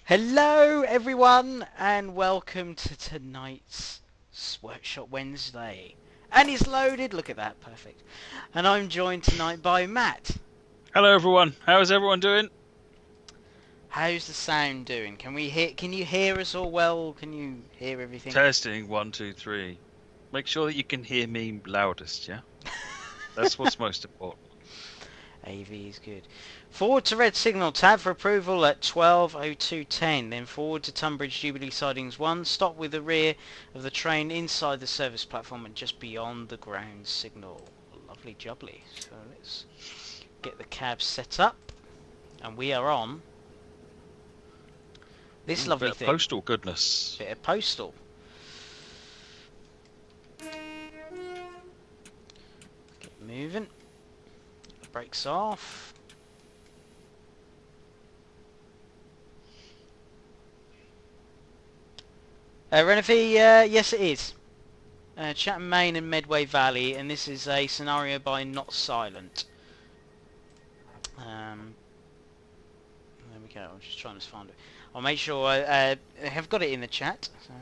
Hello everyone and welcome to tonight's Workshop Wednesday. And it's loaded, look at that, perfect. And I'm joined tonight by Matt. Hello everyone, how is everyone doing? How's the sound doing? Can you hear us all well? Can you hear everything? Testing 1, 2, 3. Make sure that you can hear me loudest, yeah? That's what's most important. AV is good. Forward to red signal, tab for approval at 12:02:10. Then forward to Tunbridge Jubilee Sidings 1. Stop with the rear of the train inside the service platform and just beyond the ground signal. Lovely jubbly. So let's get the cab set up. And we are on this lovely bit of thing. Postal goodness. Bit of postal. Get moving. Brakes off. Renifee, yes it is. Chatham Main and Medway Valley, and this is a scenario by Not Silent. There we go, I'm just trying to find it. I'll make sure I have got it in the chat. So.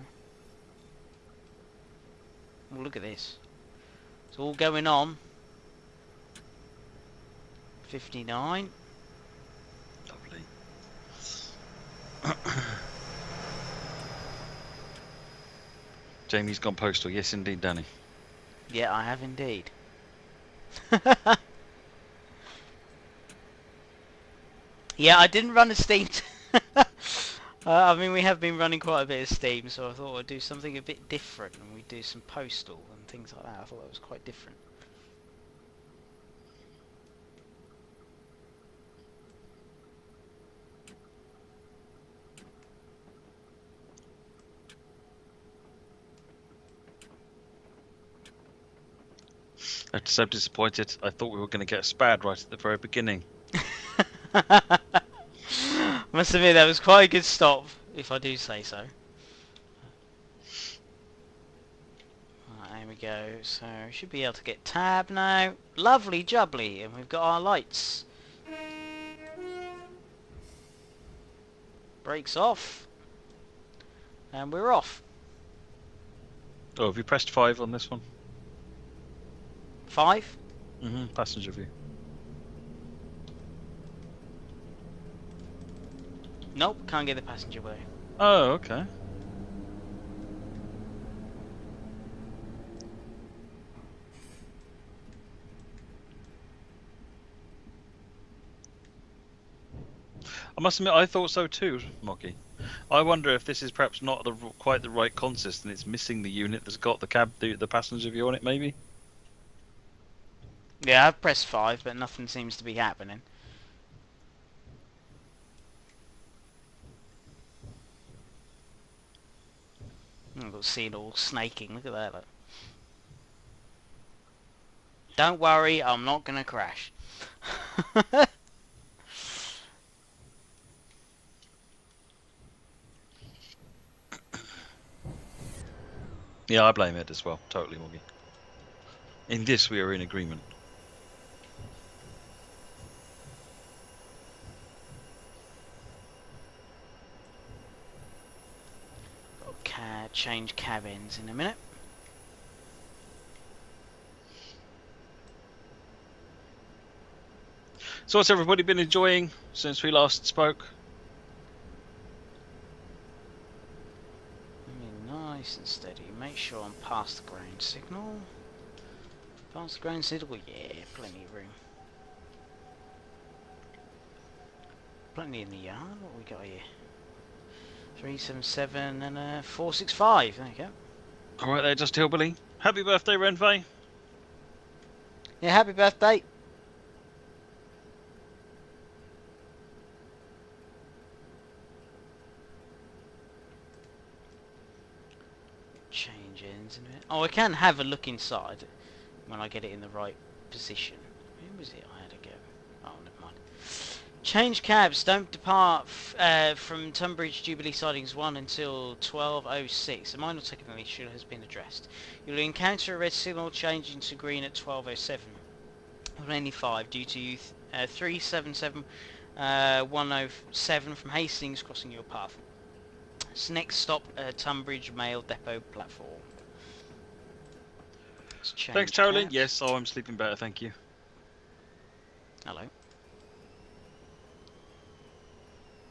Oh, look at this. It's all going on. 59. Lovely. Jamie's gone postal, yes indeed, Danny. Yeah, I have indeed. Yeah, I didn't run a Steam. I mean, we have been running quite a bit of Steam, so I thought I'd do something a bit different, and we'd do some postal and things like that. I thought that was quite different. I'm so disappointed. I thought we were going to get a spad right at the very beginning. Must admit, that was quite a good stop, if I do say so. Right, there we go. So, we should be able to get tab now. Lovely jubbly, and we've got our lights. Brakes off. And we're off. Oh, have you pressed 5 on this one? 5? Passenger view. Nope, can't get the passenger way. Oh, okay. I must admit, I thought so too, Moggy. I wonder if this is perhaps not quite the right consist and it's missing the unit that's got the passenger view on it, maybe? Yeah, I've pressed 5, but nothing seems to be happening. I've got seen all snaking, look at that. Look. Don't worry, I'm not going to crash. Yeah, I blame it as well, totally, Moggy. In this we are in agreement. Got change cabins in a minute. So what's everybody been enjoying since we last spoke? Nice and steady. Make sure I'm past the ground signal. Past the ground signal, yeah, plenty of room. Plenty in the yard. What we got here? 377 and 465. There you go. All right, there, just hillbilly. Happy birthday, Renfei. Yeah, happy birthday. Change ends in a minute. Oh, I can have a look inside when I get it in the right position. Where was it I had to go? Oh, never mind. Change cabs. Don't depart from Tunbridge Jubilee Sidings 1 until 12:06. A minor technical issue has been addressed. You'll encounter a red signal changing to green at 12:07. On any 5 due to 377 107 from Hastings crossing your path. Next stop, Tunbridge Mail Depot platform. Thanks, Caroline. Cabs. Yes, oh, I'm sleeping better, thank you. Hello.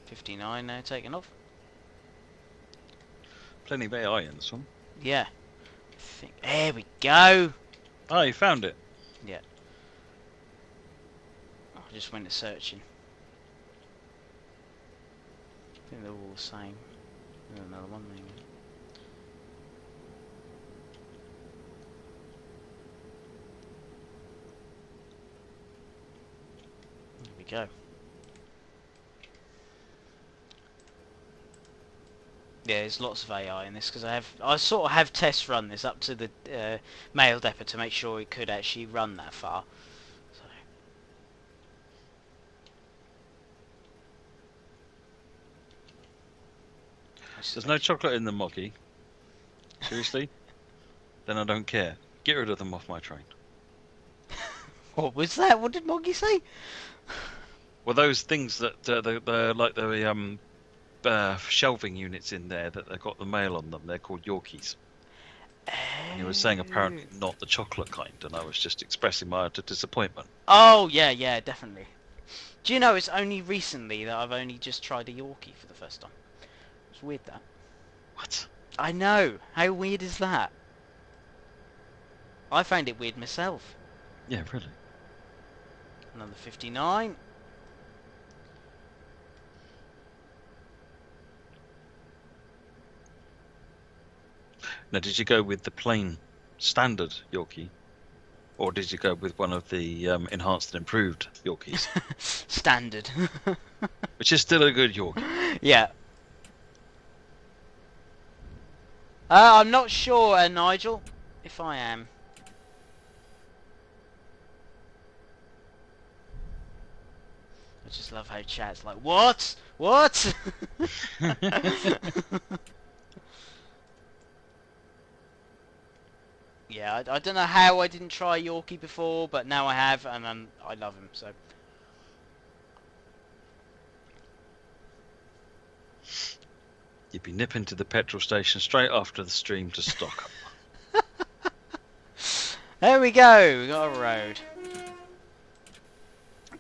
59 now taken off. Plenty of AI in this one. Yeah. There we go. Oh, you found it? Yeah. Oh, I just went to searching. I think they're all the same. There's another one maybe. There we go. Yeah, there's lots of AI in this because I sort of have test run this up to the mail depot to make sure it could actually run that far. So. There's no chocolate in the Moggy. Seriously? Then I don't care. Get rid of them off my train. What was that? What did Moggy say? Well, those things that like the shelving units in there that they've got the mail on them, they're called Yorkies. And he was saying apparently not the chocolate kind, and I was just expressing my utter disappointment. Oh, yeah, definitely. Do you know, it's only recently that I've only just tried a Yorkie for the first time. It's weird, that. What? I know. How weird is that? I found it weird myself. Yeah, really. Another 59. Now, did you go with the plain standard Yorkie? Or did you go with one of the enhanced and improved Yorkies? Standard. Which is still a good Yorkie. Yeah. I'm not sure, Nigel, if I am. I just love how chat's like, what? What? Yeah, I don't know how I didn't try Yorkie before, but now I have, and I love him, so. You'd be nipping to the petrol station straight after the stream to stock up. There we go, we got a road.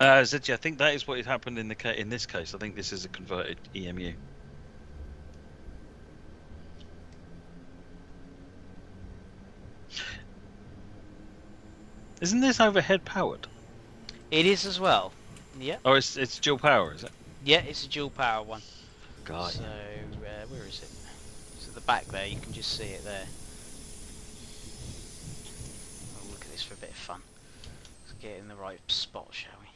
Zedgy, I think that is what had happened in this case. I think this is a converted EMU. Isn't this overhead powered? It is as well. Yeah. Oh, it's dual power, is it? Yeah, it's a dual power one. God. So, where is it? It's at the back there, you can just see it there. Oh, look at this for a bit of fun. Let's get in the right spot, shall we?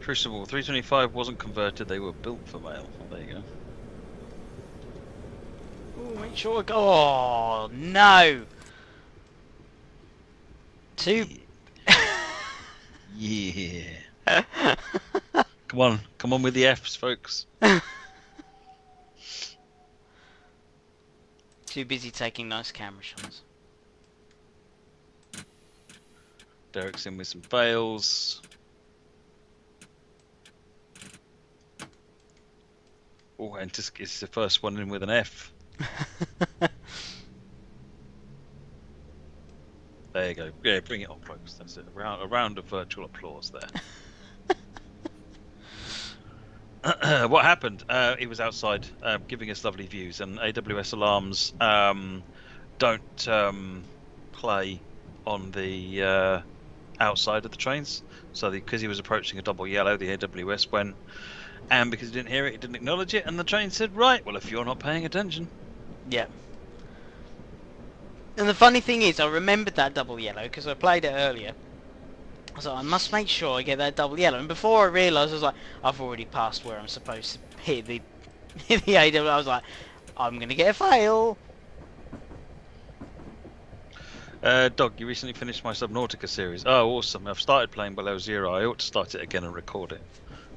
Crucible 325 wasn't converted, they were built for mail. Oh, there you go. Oh, make sure I go. Oh, no! Two. Yeah. Come on with the Fs, folks. Too busy taking nice camera shots. Derek's in with some fails. Oh, and it's the first one in with an F. There you go. Yeah, bring it on, folks. That's it. A round of virtual applause there. What happened? He was outside giving us lovely views, and AWS alarms don't play on the outside of the trains. So because he was approaching a double yellow, the AWS went, and because he didn't hear it, he didn't acknowledge it, and the train said, right, well, if you're not paying attention. Yeah. And the funny thing is, I remembered that double yellow because I played it earlier. I was like, I must make sure I get that double yellow. And before I realised, I was like, I've already passed where I'm supposed to hit the AW. I was like, I'm going to get a fail. Dog, you recently finished my Subnautica series. Oh, awesome. I've started playing Below Zero. I ought to start it again and record it.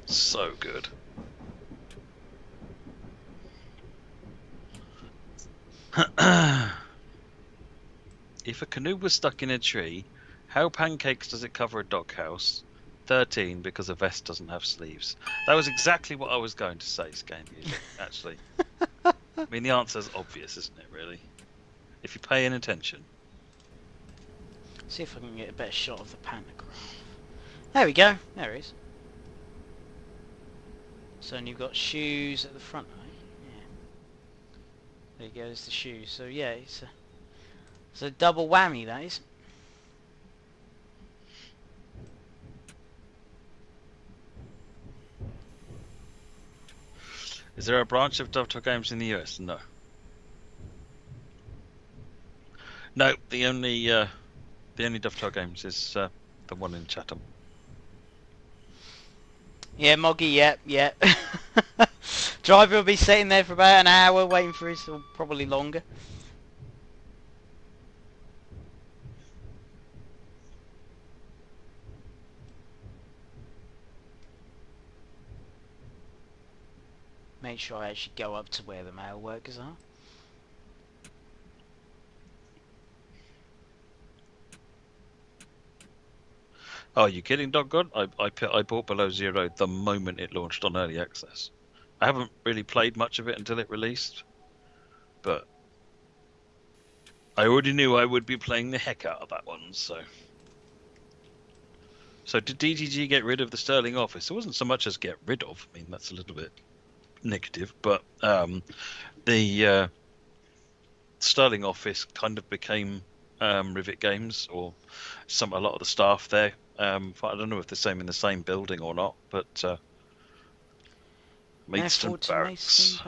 So good. If a canoe was stuck in a tree, how pancakes does it cover a doghouse? 13, because a vest doesn't have sleeves. That was exactly what I was going to say, Scam Music, actually. I mean, the answer's obvious, isn't it, really? If you pay any attention. See if I can get a better shot of the pantograph. There we go. There it is. So and you've got shoes at the front, right? Yeah. There you go. There's the shoes. So yeah, it's a double whammy. That is. Is there a branch of Dovetail Games in the US? No. No, the only Dovetail Games is the one in Chatham. Yeah, Moggy, yep. Driver will be sitting there for about an hour waiting for his, or probably longer. Make sure I actually go up to where the mail workers are. Oh, are you kidding, Dog God? I bought Below Zero the moment it launched on early access. I haven't really played much of it until it released, but I already knew I would be playing the heck out of that one. So did DTG get rid of the Sterling office? It wasn't so much as get rid of. I mean, that's a little bit negative, but the Sterling office kind of became Rivet Games, or a lot of the staff there. I don't know if they're in the same building or not, but Maidstone Barracks.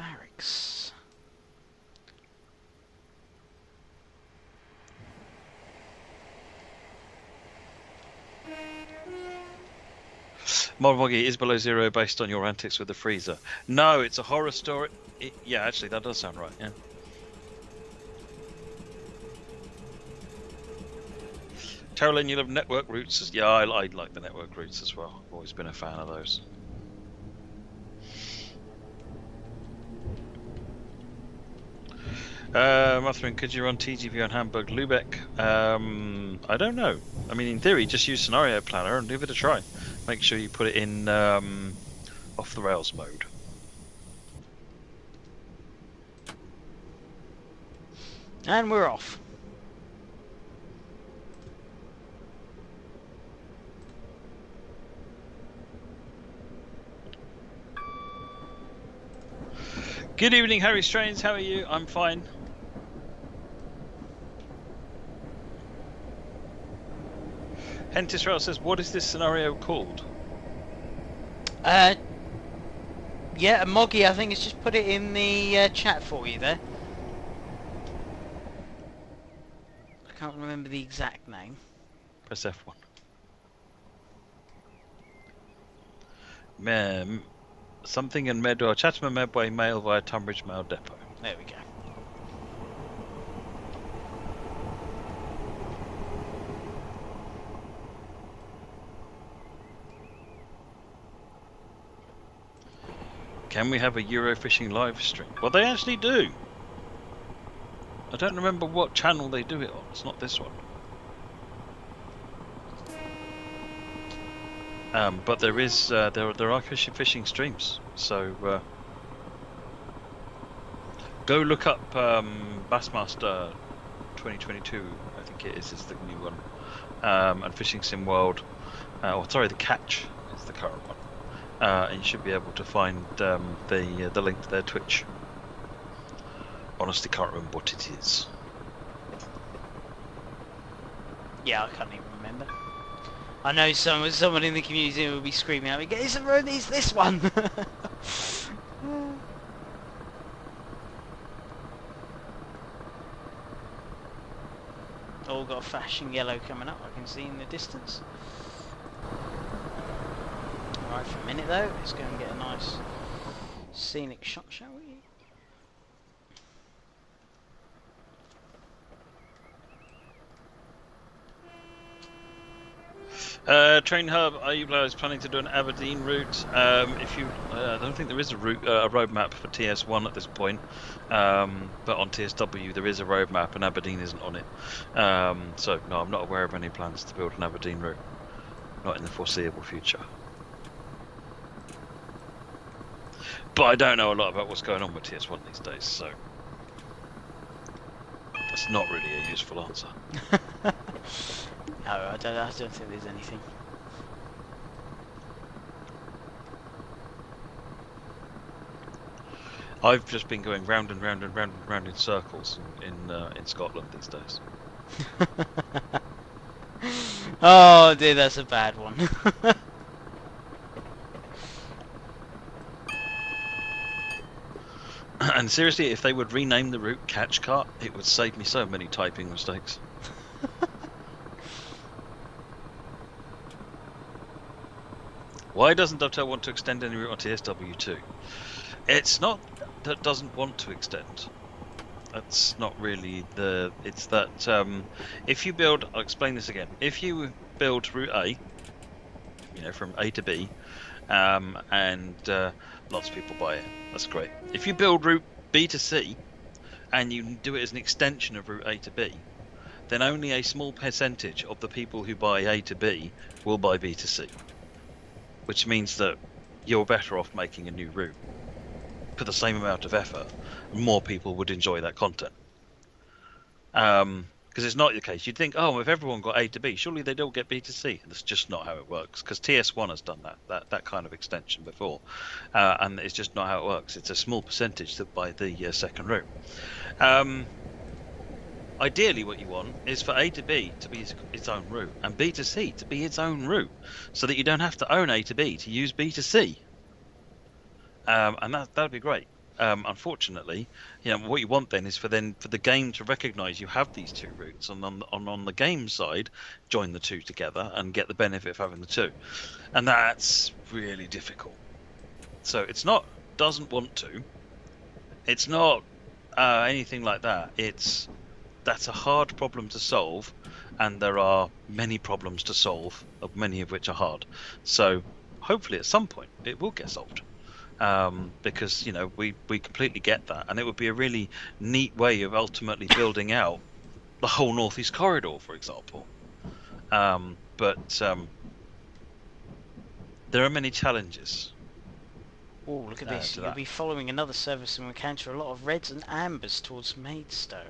Moggy, is Below Zero based on your antics with the freezer? No, it's a horror story. Yeah, actually, that does sound right. Yeah. Carolyn, you love network routes. Yeah, I like the network routes as well. I've always been a fan of those. Mathering, could you run TGV on Hamburg Lubeck? I don't know. I mean, in theory, just use Scenario Planner and give it a try. Make sure you put it in off the rails mode. And we're off. Good evening, Harry Strains. How are you? I'm fine. Hentisrael says, what is this scenario called? Yeah, Moggy, I think it's just put it in the chat for you there. I can't remember the exact name. Press F1. Something in Medway, Chatham and Medway mail via Tunbridge Mail Depot. There we go. Can we have a Eurofishing live stream? Well, they actually do. I don't remember what channel they do it on. It's not this one. But there is there are fishing streams. So go look up Bassmaster 2022. I think it is the new one. And Fishing Sim World. The Catch is the current one. And you should be able to find the link to their Twitch. Honestly, can't remember what it is. Yeah, I can't even remember. I know someone in the community will be screaming at me, it's this one! All got a flashing yellow coming up, I can see in the distance. Alright, for a minute though, let's go and get a nice scenic shot, shall we? Train hub. Are you guys planning to do an Aberdeen route? If you, I don't think there is a route, a roadmap for TS1 at this point. But on TSW there is a roadmap, and Aberdeen isn't on it. So no, I'm not aware of any plans to build an Aberdeen route. Not in the foreseeable future. But I don't know a lot about what's going on with TS1 these days, so that's not really a useful answer. No, I don't think there's anything. I've just been going round and round and round and round in circles in Scotland these days. Oh dear, that's a bad one. And seriously, if they would rename the route Catchcart, it would save me so many typing mistakes. Why doesn't Dovetail want to extend any route on TSW2? It's not that it doesn't want to extend. That's not really the... It's that if you build... I'll explain this again. If you build Route A, you know, from A to B, and lots of people buy it, that's great. If you build Route B to C, and you do it as an extension of Route A to B, then only a small percentage of the people who buy A to B will buy B to C. Which means that you're better off making a new route. For the same amount of effort, more people would enjoy that content. Because it's not the case. You'd think, oh, if everyone got A to B, surely they'd all get B to C. That's just not how it works. Because TS1 has done that kind of extension before, and it's just not how it works. It's a small percentage that buy the second route. Ideally, what you want is for A to B to be its own route, and B to C to be its own route, so that you don't have to own A to B to use B to C. And that'd be great. Unfortunately, you know, what you want then is for the game to recognise you have these two routes, and on the game side, join the two together and get the benefit of having the two, and that's really difficult. So it's not doesn't want to. It's not anything like that. That's a hard problem to solve, and there are many problems to solve, many of which are hard. So hopefully at some point it will get solved. Because, you know, we completely get that, and it would be a really neat way of ultimately building out the whole Northeast Corridor, for example. But there are many challenges. Oh, look at this. You'll be following another service and encounter a lot of reds and ambers towards Maidstone.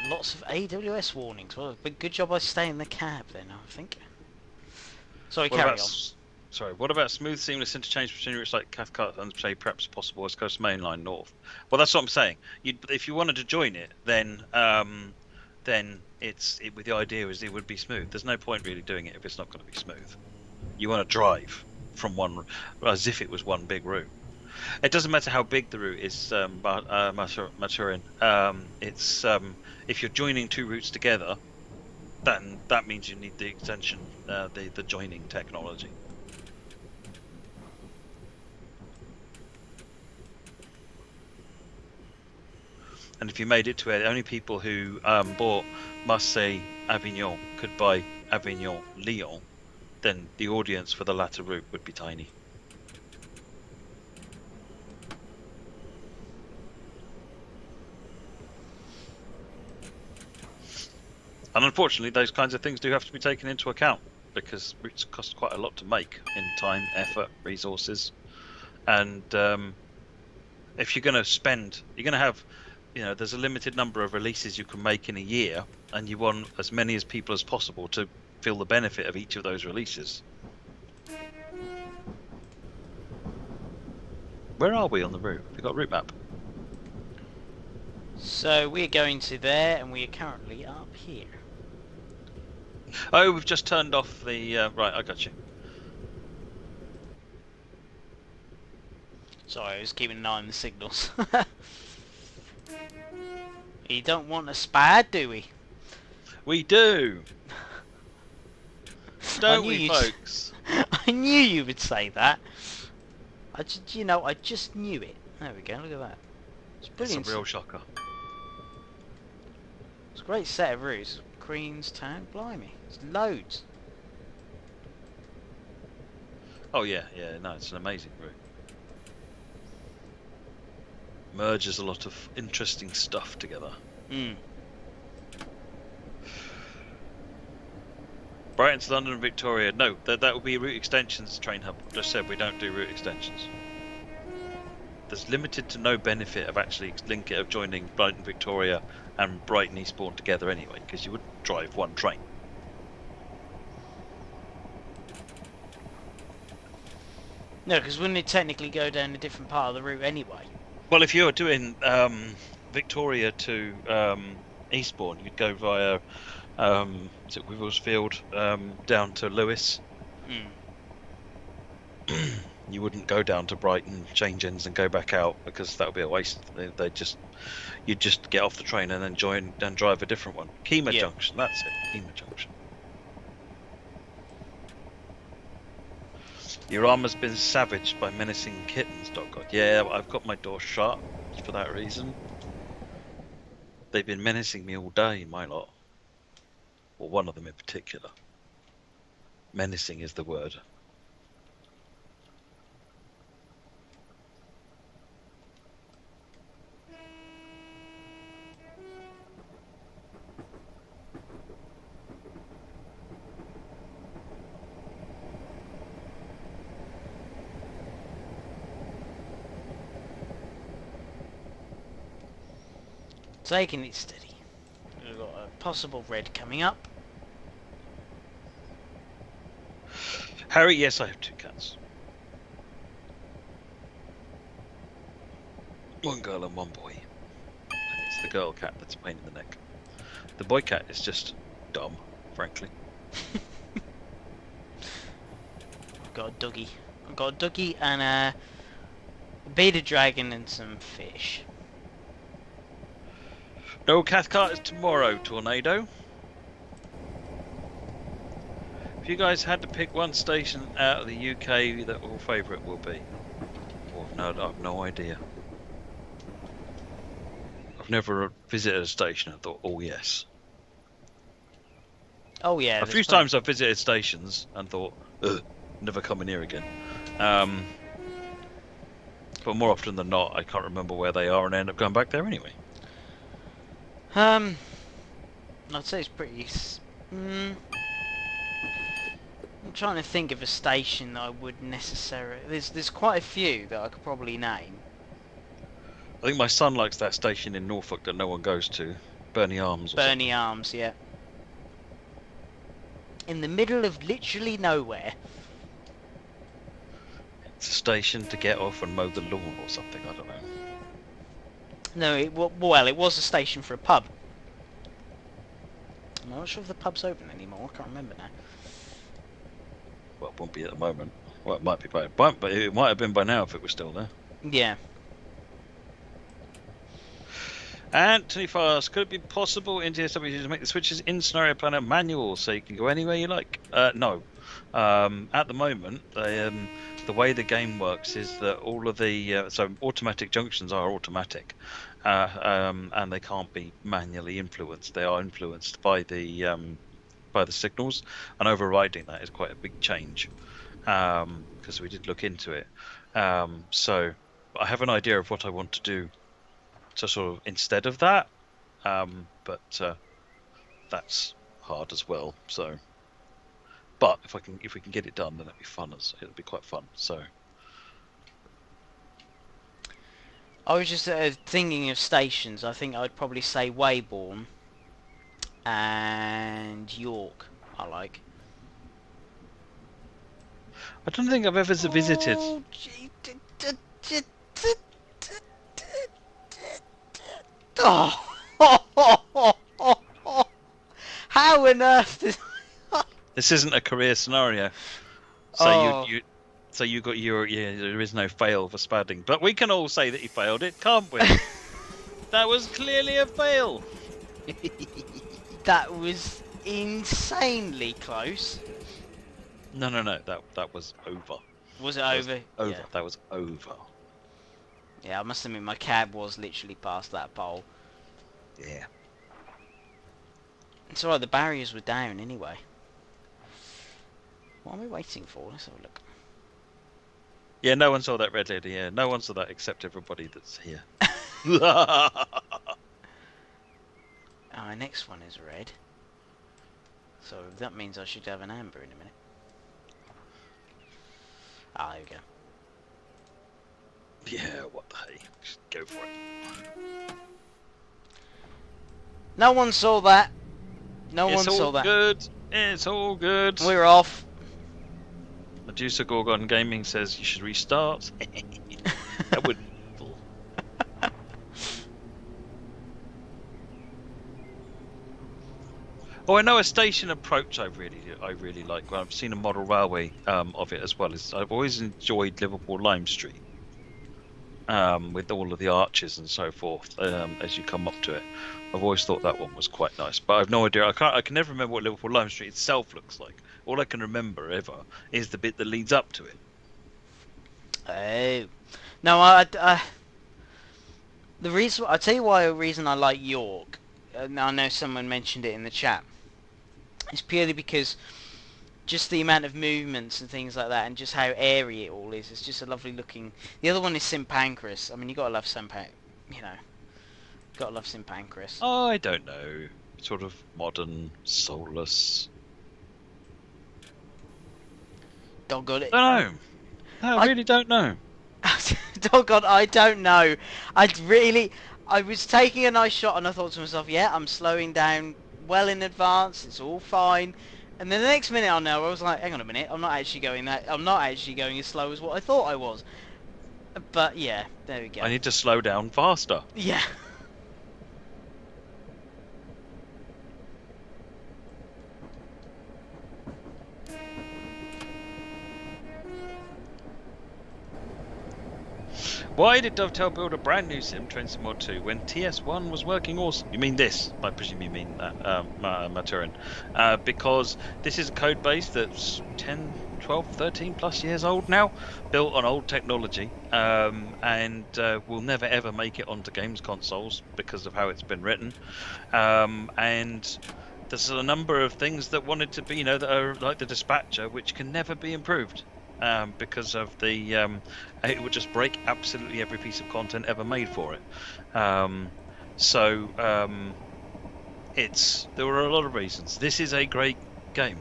Lots of AWS warnings. Well, good job I stay in the cab then, I think. Sorry, carry on. Sorry, what about smooth, seamless interchange between routes like Cathcart and say perhaps possible West Coast Main Line North? Well, that's what I'm saying. If you wanted to join it, then with the idea is it would be smooth. There's no point really doing it if it's not going to be smooth. You want to drive from one as if it was one big route. It doesn't matter how big the route is, Maturin. It's if you're joining two routes together, then that means you need the extension, the joining technology. And if you made it to where only people who bought Marseille-Avignon could buy Avignon-Lyon, then the audience for the latter route would be tiny. And unfortunately, those kinds of things do have to be taken into account, because routes cost quite a lot to make in time, effort, resources. And if you're going to have, you know, there's a limited number of releases you can make in a year, and you want as many as people as possible to feel the benefit of each of those releases. Where are we on the route? We've got a route map. So we're going to there, and we are currently up here. Oh, we've just turned off the... right, I got you. Sorry, I was keeping an eye on the signals. You don't want a spad, do we? We do! Don't we, folks? I knew you would say that. I just knew it. There we go, look at that. It's brilliant. It's a real shocker. It's a great set of routes. Queen's Town, blimey. There's loads. Oh yeah, no, it's an amazing route. Merges a lot of interesting stuff together. Hmm. Brighton to London and Victoria. No, that will be route extensions. Train hub. Just said we don't do route extensions. There's limited to no benefit of actually of joining Brighton Victoria and Brighton Eastbourne together anyway, because you wouldn't drive one train. No, because wouldn't it technically go down a different part of the route anyway? Well, if you're doing Victoria to Eastbourne, you'd go via is it Wivelsfield down to Lewis. You wouldn't go down to Brighton, change ends, and go back out, because that would be a waste. You'd just get off the train and then join and drive a different one. Kemah Junction, that's it. Kemah Junction. Your arm has been savaged by menacing kittens, .god. Yeah, I've got my door shut for that reason. They've been menacing me all day, my lot. Or one of them in particular. Menacing is the word. Taking it steady. We've got a possible red coming up. Harry, yes, I have 2 cats. One girl and one boy. And it's the girl cat that's a pain in the neck. The boy cat is just dumb, frankly. I've got a doggy. I've got a doggy and a bearded dragon and some fish. No Cathcart is tomorrow, Tornado. If you guys had to pick one station out of the UK that your favourite will be. Oh, no, I have no idea. I've never visited a station and thought, oh yes. Oh yeah. A few times I've visited stations and thought, ugh, never coming here again. But more often than not, I can't remember where they are and I end up going back there anyway. I'd say it's pretty... I'm trying to think of a station that I would necessarily... There's quite a few that I could probably name. I think my son likes that station in Norfolk that no one goes to. Burney Arms. Burney Arms, yeah. In the middle of literally nowhere. It's a station to get off and mow the lawn or something, I don't know. No, it was a station for a pub. I'm not sure if the pub's open anymore, I can't remember now. Well, it won't be at the moment. Well, it might be but it might have been by now if it was still there. Yeah. Anthony Fast, could it be possible in TSW to make the switches in Scenario Planner manual so you can go anywhere you like? No. At the moment, the way the game works is that all of the so automatic junctions are automatic, and they can't be manually influenced. They are influenced by the signals, and overriding that is quite a big change, because we did look into it. So I have an idea of what I want to do to sort of instead of that, but that's hard as well. So. But if we can get it done, then it'll be fun. It'll be quite fun. So I was just thinking of stations. I think I'd probably say Weybourne and York. I like. I don't think I've ever visited. Oh, gee, how on earth did... This isn't a career scenario, so you got there is no fail for spadding, but we can all say that you failed it, can't we? That was clearly a fail. That was insanely close. No, that was over. Was it over? Over. Yeah. That was over. Yeah, I must admit my cab was literally past that pole. Yeah. It's alright, the barriers were down anyway. What are we waiting for? Let's have a look. Yeah, no one saw that red lady. Yeah, no one saw that except everybody that's here. Our next one is red. So that means I should have an amber in a minute. Ah, there we go. Yeah, what the hey? Just go for it. No one saw that. No one saw that. Good. It's all good. We're off. Medusa Gorgon Gaming says you should restart. That would. Oh, I know a station approach I really like. Well, I've seen a model railway of it as well. I've always enjoyed Liverpool Lime Street with all of the arches and so forth as you come up to it. I've always thought that one was quite nice, but I've no idea. I can never remember what Liverpool Lime Street itself looks like. All I can remember ever is the bit that leads up to it. Oh, no, the reason I'll tell you why. The reason I like York, and I know someone mentioned it in the chat, is purely because just the amount of movements and things like that, and just how airy it all is. It's just a lovely looking. The other one is St Pancras. I mean, you gotta love gotta love St Pancras. I don't know, sort of modern, soulless. Doggone it. I don't know. No, I really don't know. Doggone, I don't know. I was taking a nice shot and I thought to myself, yeah, I'm slowing down well in advance. It's all fine. And then the next minute I was like, hang on a minute, I'm not actually going as slow as what I thought I was. But yeah, there we go. I need to slow down faster. Yeah. Why did Dovetail build a brand new sim, Train Sim Mod 2, when TS1 was working awesome? You mean this? I presume you mean that, Maturin. Because this is a code base that's 10, 12, 13 plus years old now, built on old technology, and will never ever make it onto games consoles because of how it's been written. And there's a number of things that wanted to be, that are like the dispatcher, which can never be improved. Because of the it would just break absolutely every piece of content ever made for it. There were a lot of reasons. This is a great game,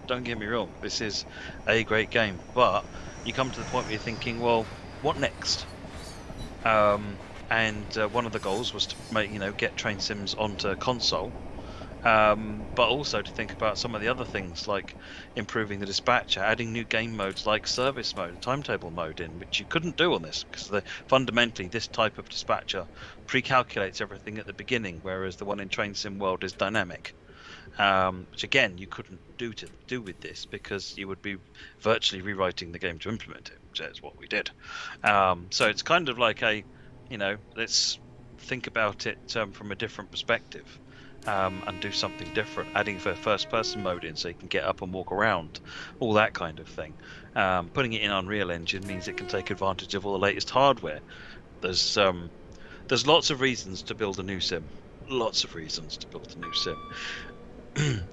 don't get me wrong, this is a great game, but you come to the point where you're thinking, well, what next? And one of the goals was to make get train sims onto console. But also to think about some of the other things like improving the dispatcher, adding new game modes like service mode, timetable mode in, which you couldn't do on this because fundamentally this type of dispatcher pre-calculates everything at the beginning, whereas the one in Train Sim World is dynamic, which again you couldn't do with this because you would be virtually rewriting the game to implement it, which is what we did. So it's kind of like let's think about it from a different perspective. And do something different, adding the first person mode in so you can get up and walk around, all that kind of thing. Putting it in Unreal Engine means it can take advantage of all the latest hardware. There's lots of reasons to build a new sim. Lots of reasons to build a new sim.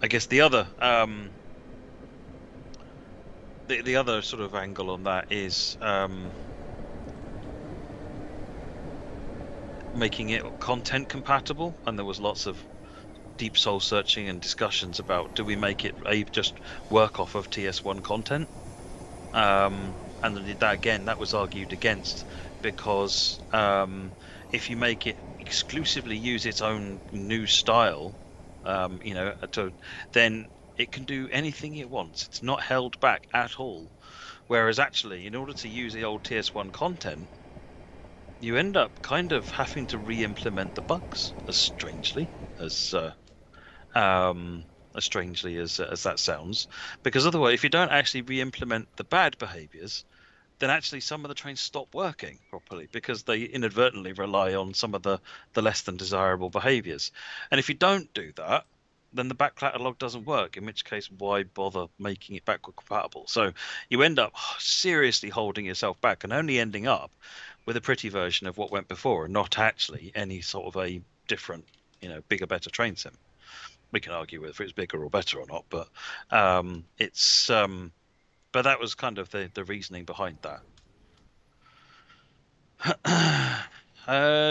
I guess the other the other sort of angle on that is making it content compatible, and there was lots of deep soul searching and discussions about, do we make it just work off of TS1 content? And that was argued against, because if you make it exclusively use its own new style, then it can do anything it wants. It's not held back at all. Whereas actually, in order to use the old TS1 content, you end up kind of having to re-implement the bugs, as strangely as that sounds, because otherwise, if you don't actually re-implement the bad behaviors, then actually some of the trains stop working properly because they inadvertently rely on some of the less than desirable behaviors. And if you don't do that, then the back catalogue doesn't work, in which case why bother making it backward compatible? So you end up seriously holding yourself back and only ending up with a pretty version of what went before, and not actually any sort of a different, bigger, better train sim. We can argue whether it's bigger or better or not, but it's but that was kind of the reasoning behind that.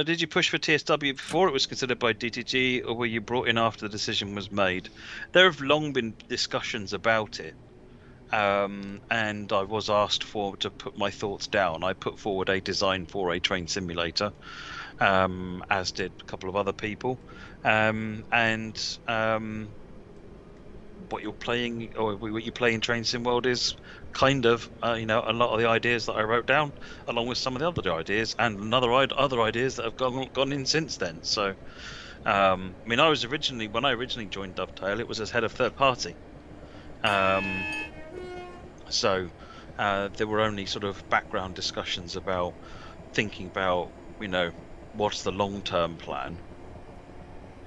Did you push for TSW before it was considered by DTG, or were you brought in after the decision was made? There have long been discussions about it, and I was asked to put my thoughts down. I put forward a design for a train simulator, as did a couple of other people, and what you're playing, or what you play in Train Sim World, is kind of a lot of the ideas that I wrote down, along with some of the other ideas and other ideas that have gone in since then. So I mean, when I originally joined Dovetail, it was as head of third party, so there were only sort of background discussions about thinking about what's the long-term plan.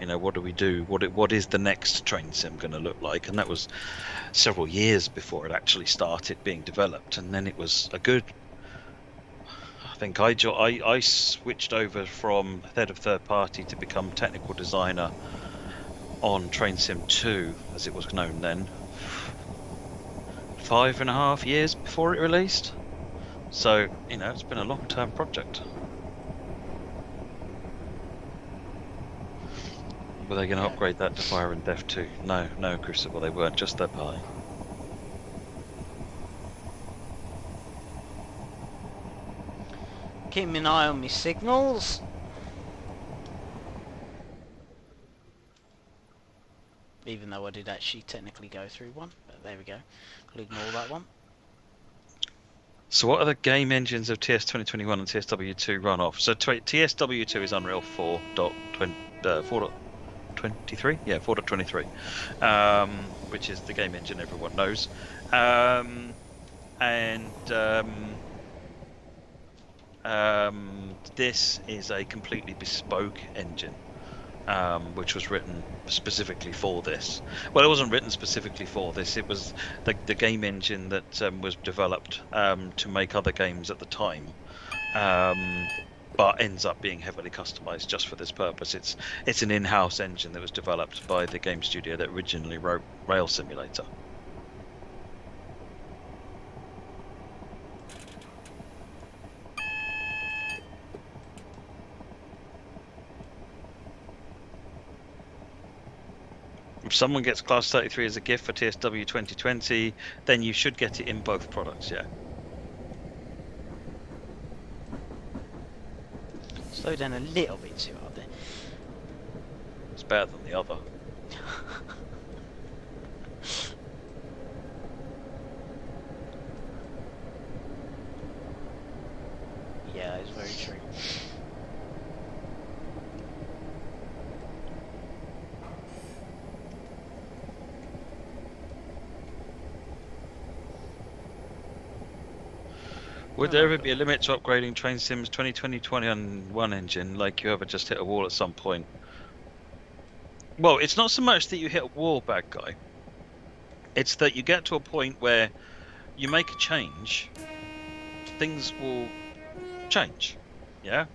What do we do? What is the next train sim going to look like? And that was several years before it actually started being developed. And then it was I think I switched over from head of third party to become technical designer on Train Sim 2, as it was known then, 5.5 years before it released. So it's been a long-term project. Were they going to upgrade that to Fire and Death 2? No, Crucible, they weren't, just their pie. Keeping an eye on my signals. Even though I did actually technically go through one, but there we go. I'll ignore that one. So what are the game engines of TS 2021 and TSW2 run off? So TSW2 is Unreal 4.23? Yeah, 4.23, which is the game engine everyone knows. This is a completely bespoke engine, which was written specifically for this. Well, it wasn't written specifically for this. It was the game engine that was developed to make other games at the time, but ends up being heavily customized just for this purpose. It's an in-house engine that was developed by the game studio that originally wrote Rail Simulator. If someone gets Class 33 as a gift for TSW 2020, then you should get it in both products, yeah. Slow down a little bit too hard there. It's better than the other. Yeah, it's very true. Would there ever be a limit to upgrading Train Sim's 2020-21 engine, like you ever just hit a wall at some point? Well, it's not so much that you hit a wall, bad guy. It's that you get to a point where you make a change, things will change, yeah?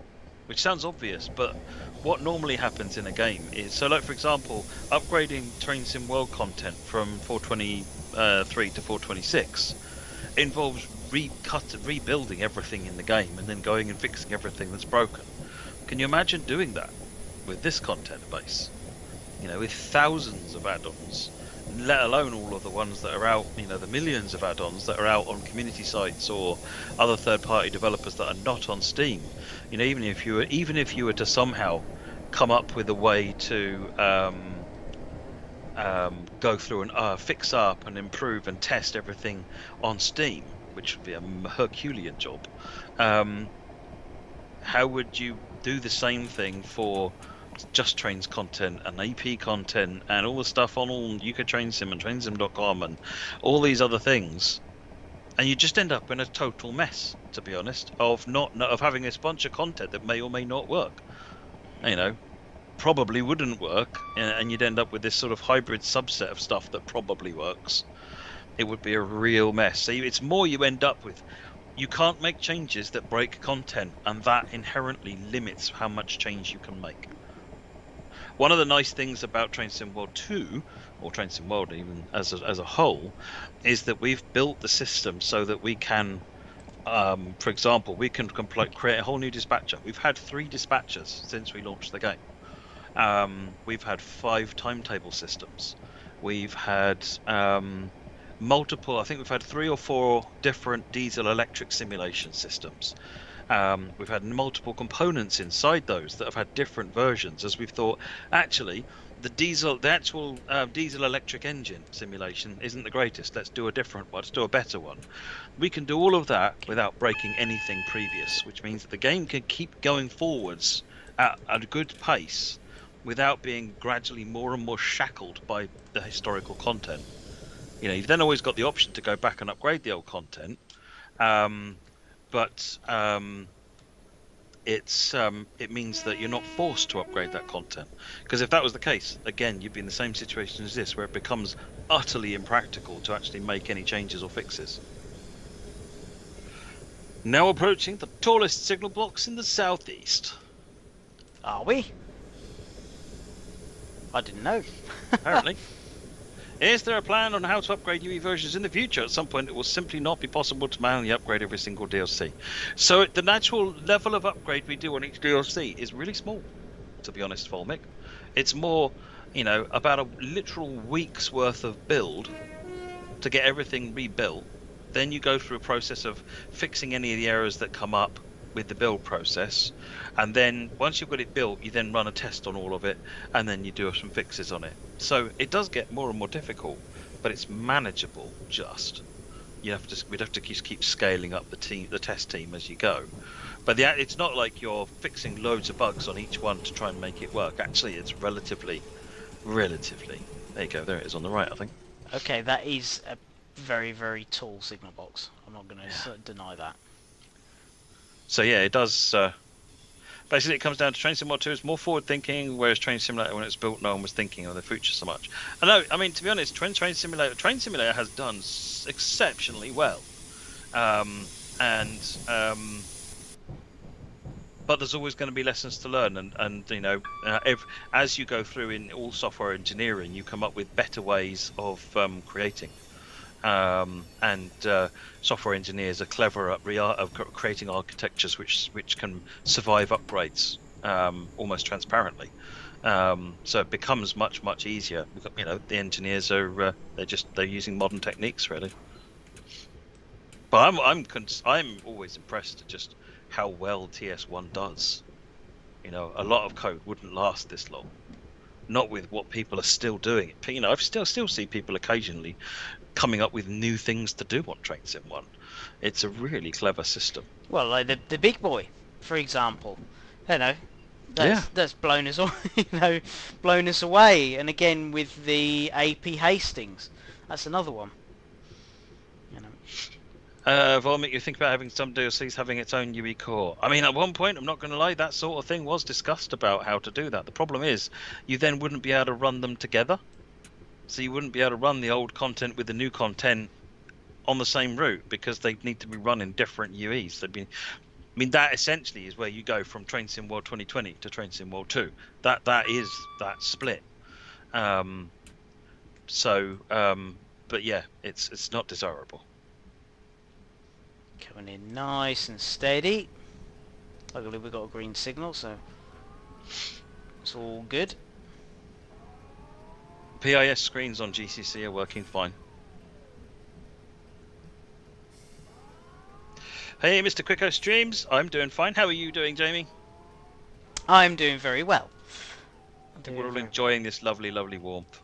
Which sounds obvious, but what normally happens in a game is, so like for example, upgrading Train Sim World content from 423 to 426 involves rebuilding everything in the game and then going and fixing everything that's broken. Can you imagine doing that with this content base? With thousands of add-ons, let alone all of the ones that are out, the millions of add-ons that are out on community sites or other third-party developers that are not on Steam. Even if you were to somehow come up with a way to go through and fix up and improve and test everything on Steam, which would be a Herculean job, how would you do the same thing for Just Trains content and AP content and all the stuff on all UK Train Sim and trainsim.com and all these other things? And you just end up in a total mess, to be honest, of having this bunch of content that may or may not work. Probably wouldn't work, and you'd end up with this sort of hybrid subset of stuff that probably works. It would be a real mess. So it's more you end up with. You can't make changes that break content, and that inherently limits how much change you can make. One of the nice things about Train Sim World 2, or Train Sim World even as a whole, is that we've built the system so that we can, for example, we can create a whole new dispatcher. We've had 3 dispatchers since we launched the game. We've had 5 timetable systems. We've had multiple, I think we've had 3 or 4 different diesel-electric simulation systems. We've had multiple components inside those that have had different versions, as we've thought, actually, the actual diesel electric engine simulation isn't the greatest. Let's do a different one. Let's do a better one. We can do all of that without breaking anything previous, which means that the game can keep going forwards at a good pace without being gradually more and more shackled by the historical content. You know, you've then always got the option to go back and upgrade the old content, but it means that you're not forced to upgrade that content. Because if that was the case, again, you'd be in the same situation as this, where it becomes utterly impractical to actually make any changes or fixes. Now approaching the tallest signal blocks in the southeast. Are we? I didn't know. Apparently. Is there a plan on how to upgrade UE versions in the future? At some point, it will simply not be possible to manually upgrade every single DLC. So the natural level of upgrade we do on each DLC is really small, to be honest, Volmic. It's more, you know, about a literal week's worth of build to get everything rebuilt. Then you go through a process of fixing any of the errors that come up with the build process, and then once you've got it built, you then run a test on all of it, and then you do some fixes on it. So it does get more and more difficult, but it's manageable. Just we'd have to keep scaling up the test team as you go. But it's not like you're fixing loads of bugs on each one to try and make it work. Actually, it's relatively. There you go. There it is on the right, I think. Okay, that is a very, very tall signal box. I'm not going to deny that. So yeah, it does. Basically, it comes down to Train Sim World 2 is more forward-thinking, whereas Train Simulator, when it was built, no one was thinking of the future so much. I mean, to be honest, Train Simulator has done exceptionally well, but there's always going to be lessons to learn, and you know, as you go through in all software engineering, you come up with better ways of creating. Software engineers are clever at creating architectures which can survive upgrades almost transparently. So it becomes much easier. You know, the engineers are they're using modern techniques really. But I'm always impressed at just how well TS1 does. You know, a lot of code wouldn't last this long. Not with what people are still doing. You know, I still see people occasionally coming up with new things to do on Train Sim 1. It's a really clever system. Well, like the big boy, for example. You know, that's blown us blown us away. And again with the AP Hastings, that's another one. You know. Volmic, you think about having some DLCs having its own UE core. I mean, at one point, I'm not going to lie, that sort of thing was discussed about how to do that. The problem is, you then wouldn't be able to run them together. So you wouldn't be able to run the old content with the new content on the same route because they need to be run in different UEs. I mean, that essentially is where you go from Train Sim World 2020 to Train Sim World 2. That is that split. But yeah, it's not desirable. Coming in nice and steady. Luckily we've got a green signal, so it's all good. PIS screens on GCC are working fine. Hey, Mr. Quicko Streams, I'm doing fine. How are you doing, Jamie? I'm doing very well. I think we're all enjoying this lovely, lovely warmth.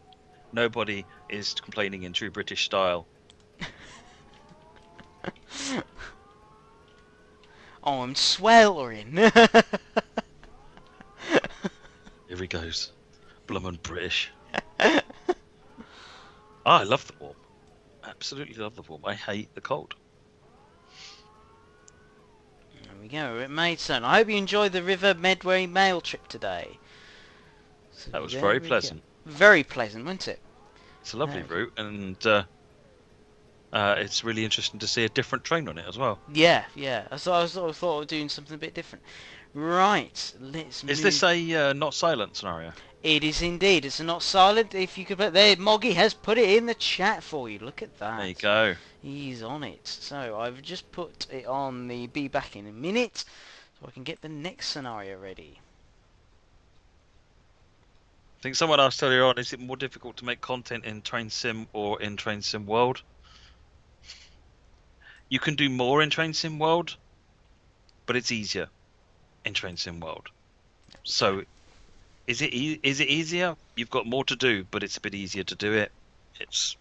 Nobody is complaining in true British style. Oh, I'm sweltering. Here he goes. Bloomin' British. I love the warm. Absolutely love the warm. I hate the cold. There we go. We're at Maidstone. I hope you enjoyed the River Medway mail trip today. So that was very pleasant. Very pleasant, wasn't it? It's a lovely route, and it's really interesting to see a different train on it as well. Yeah. So I sort of thought of doing something a bit different. Right, let's move. Is this a not silent scenario? It is indeed. It's not silent. If you could put there, Moggy has put it in the chat for you. Look at that. There you go. He's on it. So I've just put it on the be back in a minute, so I can get the next scenario ready. I think someone asked earlier on, is it more difficult to make content in Train Sim or in Train Sim World? You can do more in Train Sim World, but it's easier in Train Sim World. So, is it easier? You've got more to do, but it's a bit easier to do it. It's,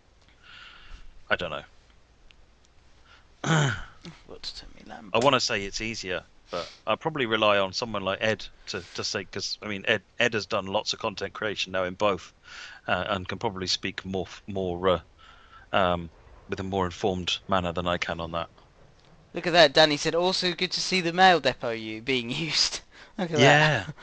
I don't know. I want to say it's easier, but I'll probably rely on someone like Ed to say, because I mean Ed has done lots of content creation now in both, and can probably speak more with a more informed manner than I can on that. Look at that. Danny said, also good to see the mail depot being used. Look at that.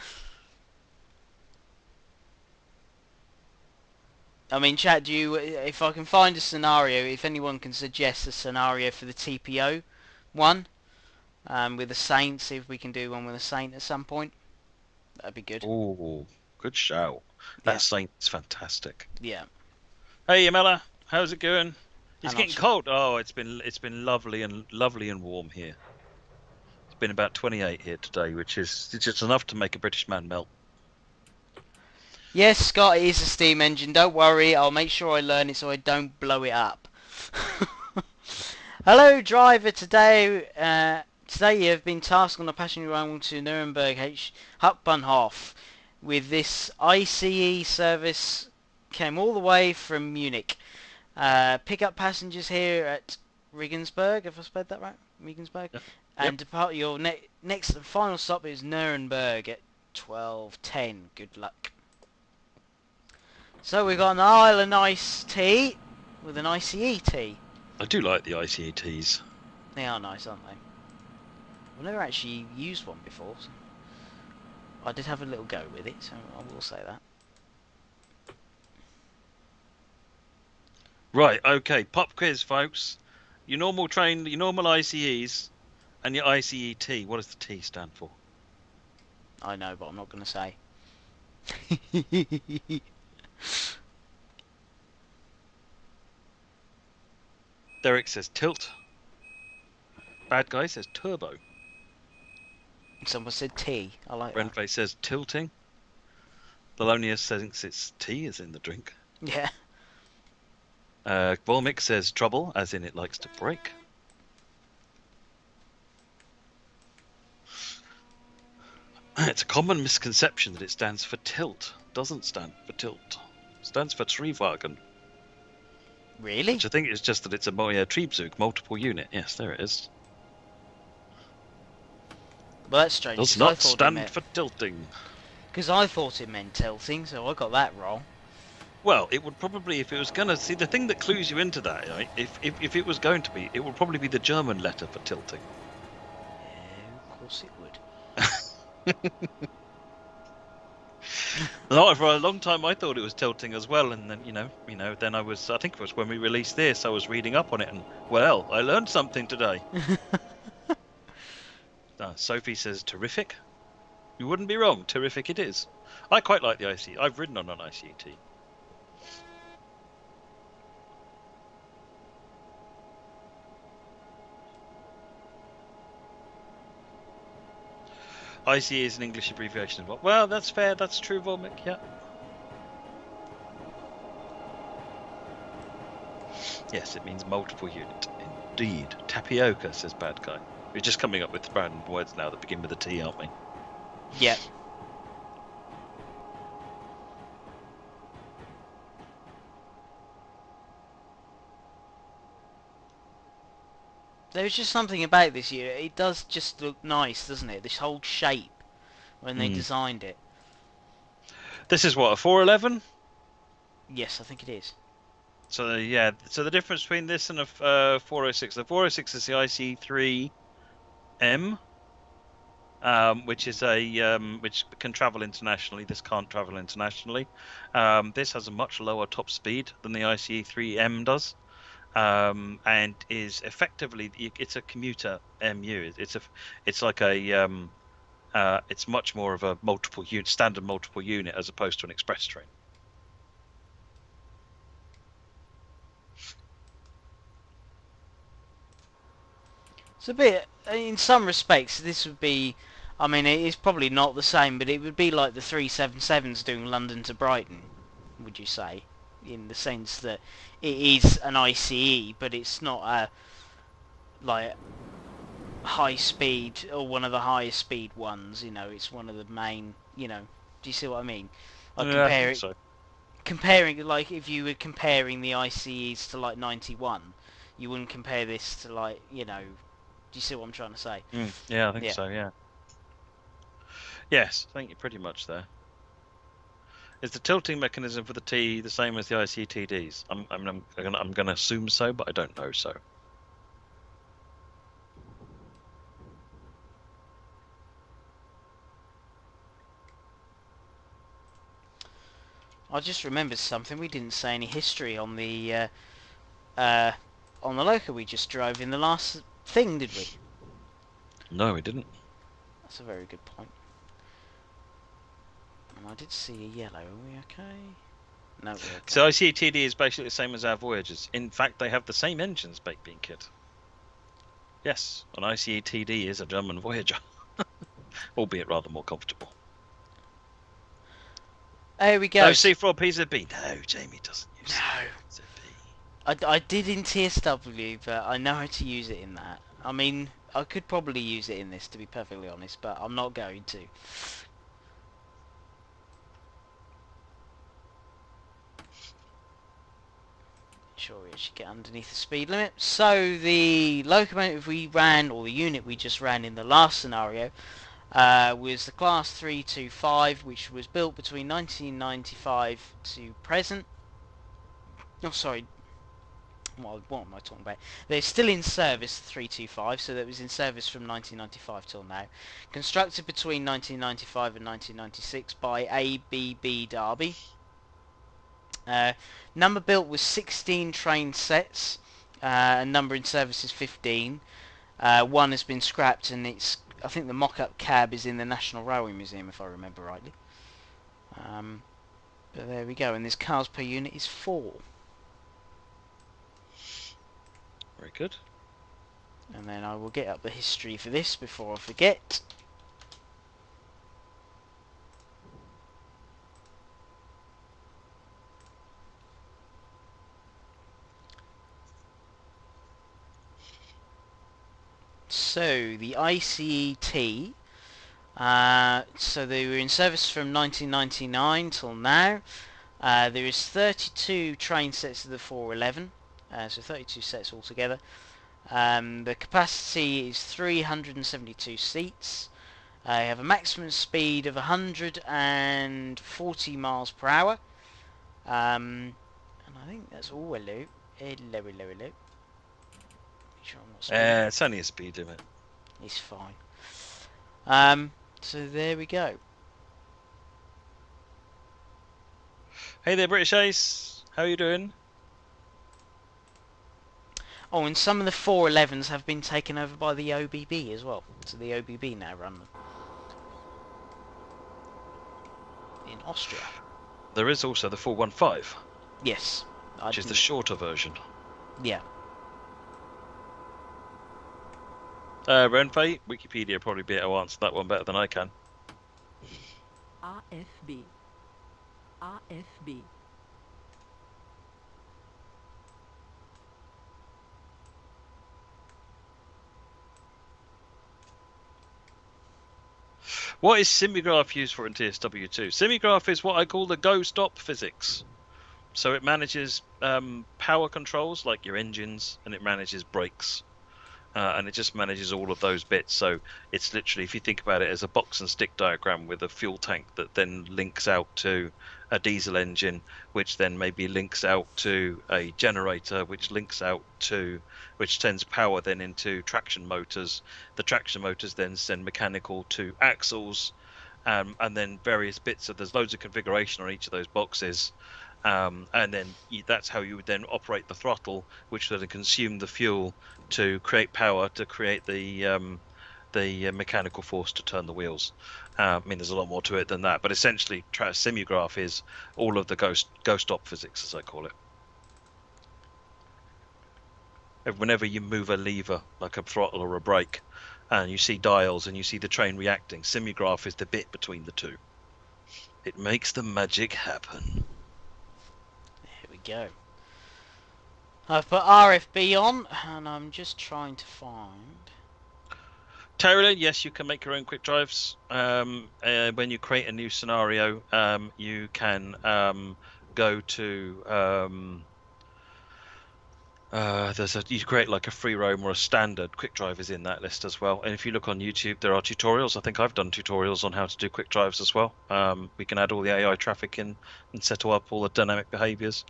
I mean, chat, if I can find a scenario, if anyone can suggest a scenario for the TPO one, with a Saint, see if we can do one with a Saint at some point. That'd be good. Oh, good shout. That Saint's fantastic. Yeah. Hey, Yamela, how's it going? It's getting cold. Oh, it's been lovely and warm here. It's been about 28 here today, which is just enough to make a British man melt. Yes, Scott, it is a steam engine. Don't worry, I'll make sure I learn it so I don't blow it up. Hello, driver. Today you have been tasked on a passenger run to Nuremberg Hst-125 with this ICE service. Came all the way from Munich. Pick up passengers here at Regensburg, if I spelled that right. Regensburg. Yep. And depart your next and final stop is Nuremberg at 12:10. Good luck. So we've got an Isle and Ice tea with an ICE tea. I do like the ICE teas. They are nice, aren't they? I've never actually used one before. So I did have a little go with it, so I will say that. Right, okay, pop quiz, folks. Your normal train, your normal ICEs, and your ICE T. What does the T stand for? I know, but I'm not going to say. Derek says tilt. Bad guy says turbo. Someone said tea. I like that. Renfe says tilting. Thelonious thinks it's tea as in the drink. Yeah. Volmic says trouble, as in it likes to break. It's a common misconception that it stands for tilt. Doesn't stand for tilt. It stands for Triebwagen. Really? Which I think is just that it's a Triebzug, multiple unit. Yes, there it is. Well, that's strange. Does not stand for tilting. Because I thought it meant tilting, so I got that wrong. Well, it would probably, if it was going to... See, the thing that clues you into that, right, if it was going to be, it would probably be the German letter for tilting. Yeah, of course it would. No, for a long time I thought it was tilting as well, and then, you know, then I think it was when we released this, I was reading up on it, and, well, I learned something today. Sophie says terrific. You wouldn't be wrong, terrific it is. I quite like the ICE. I've ridden on an ICET. ICE is an English abbreviation of what? Well, that's fair. That's true, Volmic. Yeah. Yes, it means multiple unit. Indeed. Tapioca, says Bad Guy. We're just coming up with random words now that begin with a T, aren't we? Yep. There's just something about this year. It does just look nice, doesn't it? This whole shape when they designed it. This is what, a 411? Yes, I think it is. So yeah, so the difference between this and a 406. The 406 is the IC3M, which is which can travel internationally. This can't travel internationally. This has a much lower top speed than the ICE3M does. And is effectively, it's a commuter MU. It's like a it's much more of a standard multiple unit as opposed to an express train. It's a bit, in some respects, this would be, I mean, it is probably not the same, but it would be like the 377s doing London to Brighton, would you say? In the sense that it is an ICE, but it's not a, like, high speed, or one of the highest speed ones, you know, it's one of the main, you know, do you see what I mean? Like, Yeah, I think so. Comparing, like, if you were comparing the ICEs to, like, 91, you wouldn't compare this to, like, you know, do you see what I'm trying to say? Yeah, I think so, yeah. Yes, I think you're pretty much there. Is the tilting mechanism for the T the same as the ICTDs? I'm going to assume so, but I don't know so. I just remembered something. We didn't say any history on the loco we just drove in the last thing, did we? No, we didn't. That's a very good point. And I did see a yellow. Are we okay? No, we're okay. So ICTD is basically the same as our Voyagers. In fact, they have the same engines, baked bean kid. Yes, an ICTD is a German Voyager, albeit rather more comfortable. There we go. No C4 PZB. No, Jamie doesn't use PZB. I did in TSW, but I know how to use it in that. I mean, I could probably use it in this, to be perfectly honest, but I'm not going to. Sure, we should get underneath the speed limit. So the locomotive we ran, or the unit we just ran in the last scenario, was the Class 325, which was built between 1995 to present. Oh, sorry. What am I talking about? They're still in service, the 325, so that was in service from 1995 till now. Constructed between 1995 and 1996 by ABB Derby. Number built was 16 train sets, and number in service is 15. One has been scrapped, and I think the mock-up cab is in the National Railway Museum, if I remember rightly. But there we go, and this cars per unit is 4. Very good. And then I will get up the history for this before I forget. So, the ICET, so they were in service from 1999 till now. There is 32 train sets of the 411, so 32 sets altogether. The capacity is 372 seats. You have a maximum speed of 140 miles per hour. And I think that's all. Hello. Hello. Make sure I'm not speeding. It's only a speed limit. It's fine. So there we go. Hey there, British Ace. How are you doing? Oh, and some of the 411s have been taken over by the OBB as well. So the OBB now run them. In Austria. There is also the 415. Yes. Which is the shorter version. Yeah. Renfei, Wikipedia probably be able to answer that one better than I can. RFB. RFB. What is semigraph used for in TSW2? Semigraph is what I call the go-stop physics. So it manages power controls like your engines, and it manages brakes. And it just manages all of those bits. So it's literally, if you think about it as a box and stick diagram with a fuel tank that then links out to a diesel engine, which then maybe links out to a generator, which sends power then into traction motors. The traction motors then send mechanical to axles, and then various bits. So there's loads of configuration on each of those boxes. And then that's how you would then operate the throttle, which would then consume the fuel to create power, to create the the mechanical force to turn the wheels. I mean, there's a lot more to it than that, but essentially, simulgraph is all of the ghost op physics, as I call it. Whenever you move a lever, like a throttle or a brake, and you see dials and you see the train reacting, simulgraph is the bit between the two. It makes the magic happen. Here we go. I've put RFB on, and I'm just trying to find... Taylor, yes, you can make your own quick drives. When you create a new scenario, you can go to... you create like a free roam or a standard. Quick drive is in that list as well. And if you look on YouTube, there are tutorials. I think I've done tutorials on how to do quick drives as well. We can add all the AI traffic in and set up all the dynamic behaviors.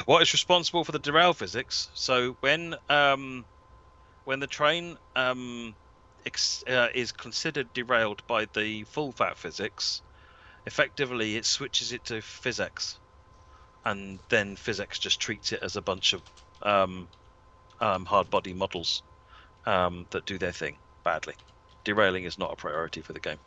What is responsible for the derail physics? So when the train is considered derailed by the full fat physics, effectively it switches it to PhysX. And then PhysX just treats it as a bunch of hard body models that do their thing badly. Derailing is not a priority for the game.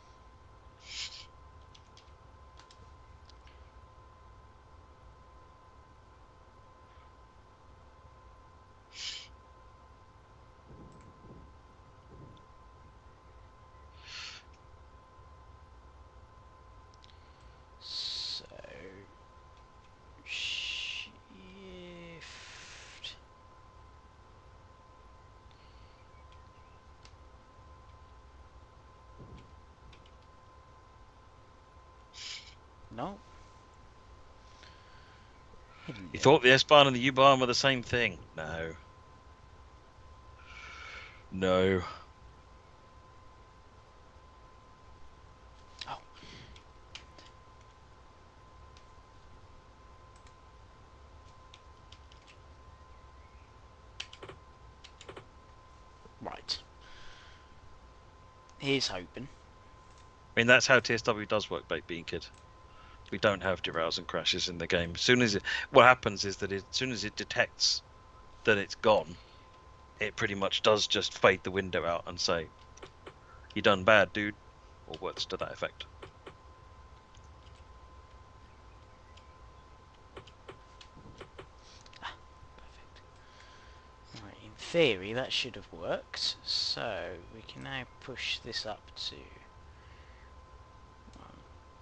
No. You thought the S-Bahn and the U-Bahn were the same thing? No. No. Oh. Right. Here's hoping. I mean, that's how TSW does work, Bean Kid. We don't have derails and crashes in the game. What happens is that as soon as it detects that it's gone, it pretty much does just fade the window out and say, "You done bad, dude," or words to that effect. Perfect. Right, in theory that should have worked. So we can now push this up to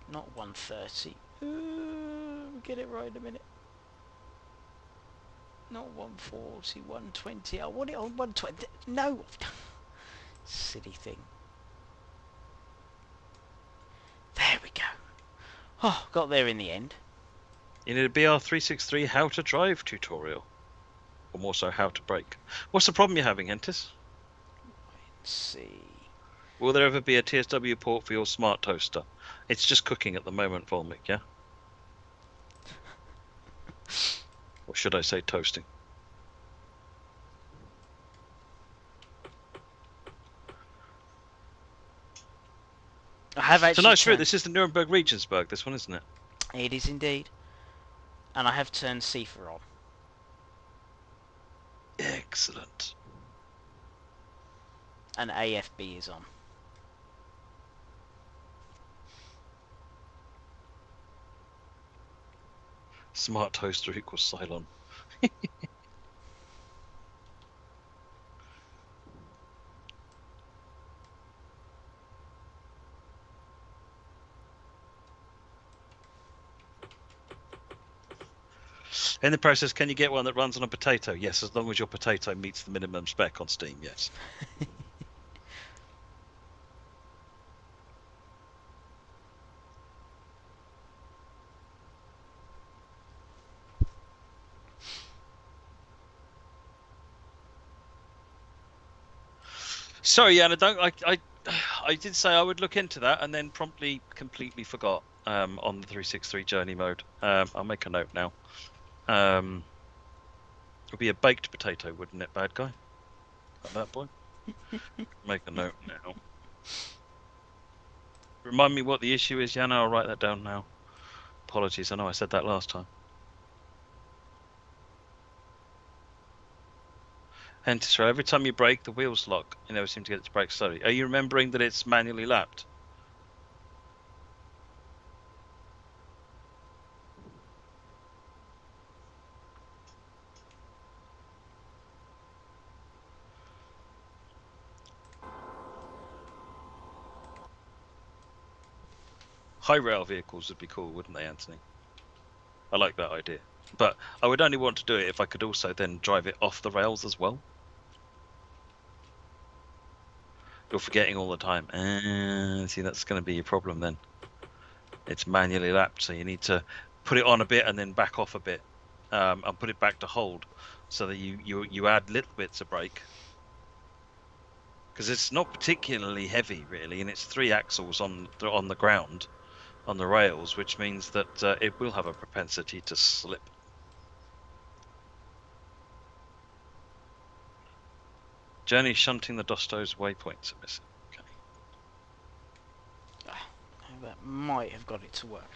not 130. Get it right in a minute. Not 140, 120. I want it on 120. No! Silly thing. There we go. Oh, got there in the end. You need a BR363 how to drive tutorial. Or more so, how to brake. What's the problem you're having, Hentis? Let's see. Will there ever be a TSW port for your smart toaster? It's just cooking at the moment, Volmic, yeah? Or should I say toasting? I have actually. So nice route. This is the Nuremberg Regensburg, this one, isn't it? It is indeed. And I have turned CIFA on. Excellent. And AFB is on. Smart toaster equals Cylon. In the process, can you get one that runs on a potato? Yes, as long as your potato meets the minimum spec on Steam, yes. Sorry, Yana, I did say I would look into that and then promptly completely forgot on the 363 journey mode. I'll make a note now. It would be a baked potato, wouldn't it, bad guy? At that point. Make a note now. Remind me what the issue is, Yana. I'll write that down now. Apologies, I know I said that last time. Enter. Every time you brake, the wheels lock. You never seem to get it to brake slowly. Are you remembering that it's manually lapped? High rail vehicles would be cool, wouldn't they, Anthony? I like that idea. But I would only want to do it if I could also then drive it off the rails as well. You're forgetting all the time. See, that's going to be your problem then. It's manually lapped, so you need to put it on a bit and then back off a bit, and put it back to hold, so that you add little bits of brake. Because it's not particularly heavy, really, and it's 3 axles on the ground, on the rails, which means that it will have a propensity to slip. Journey shunting the Dostos waypoints are missing. Okay. That might have got it to work.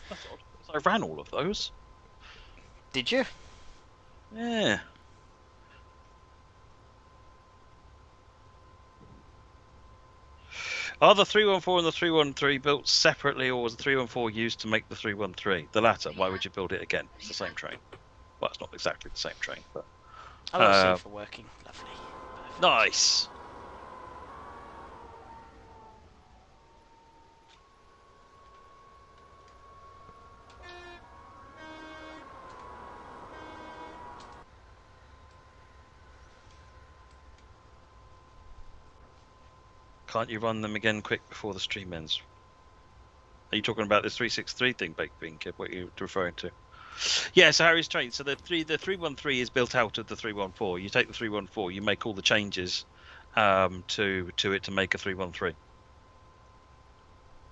That's odd, 'cause I ran all of those. Did you? Yeah. Are the 314 and the 313 built separately, or was the 314 used to make the 313? The latter. Why would you build it again? It's the same train. Well, it's not exactly the same train, but... I will see for working. Lovely. Perfect. Nice! Can't you run them again quick before the stream ends? Are you talking about this 363 thing, Baked Bean Kid? What are you referring to? Yeah, so Harry's train. So the 313 is built out of the 314. You take the 314, you make all the changes to it to make a 313.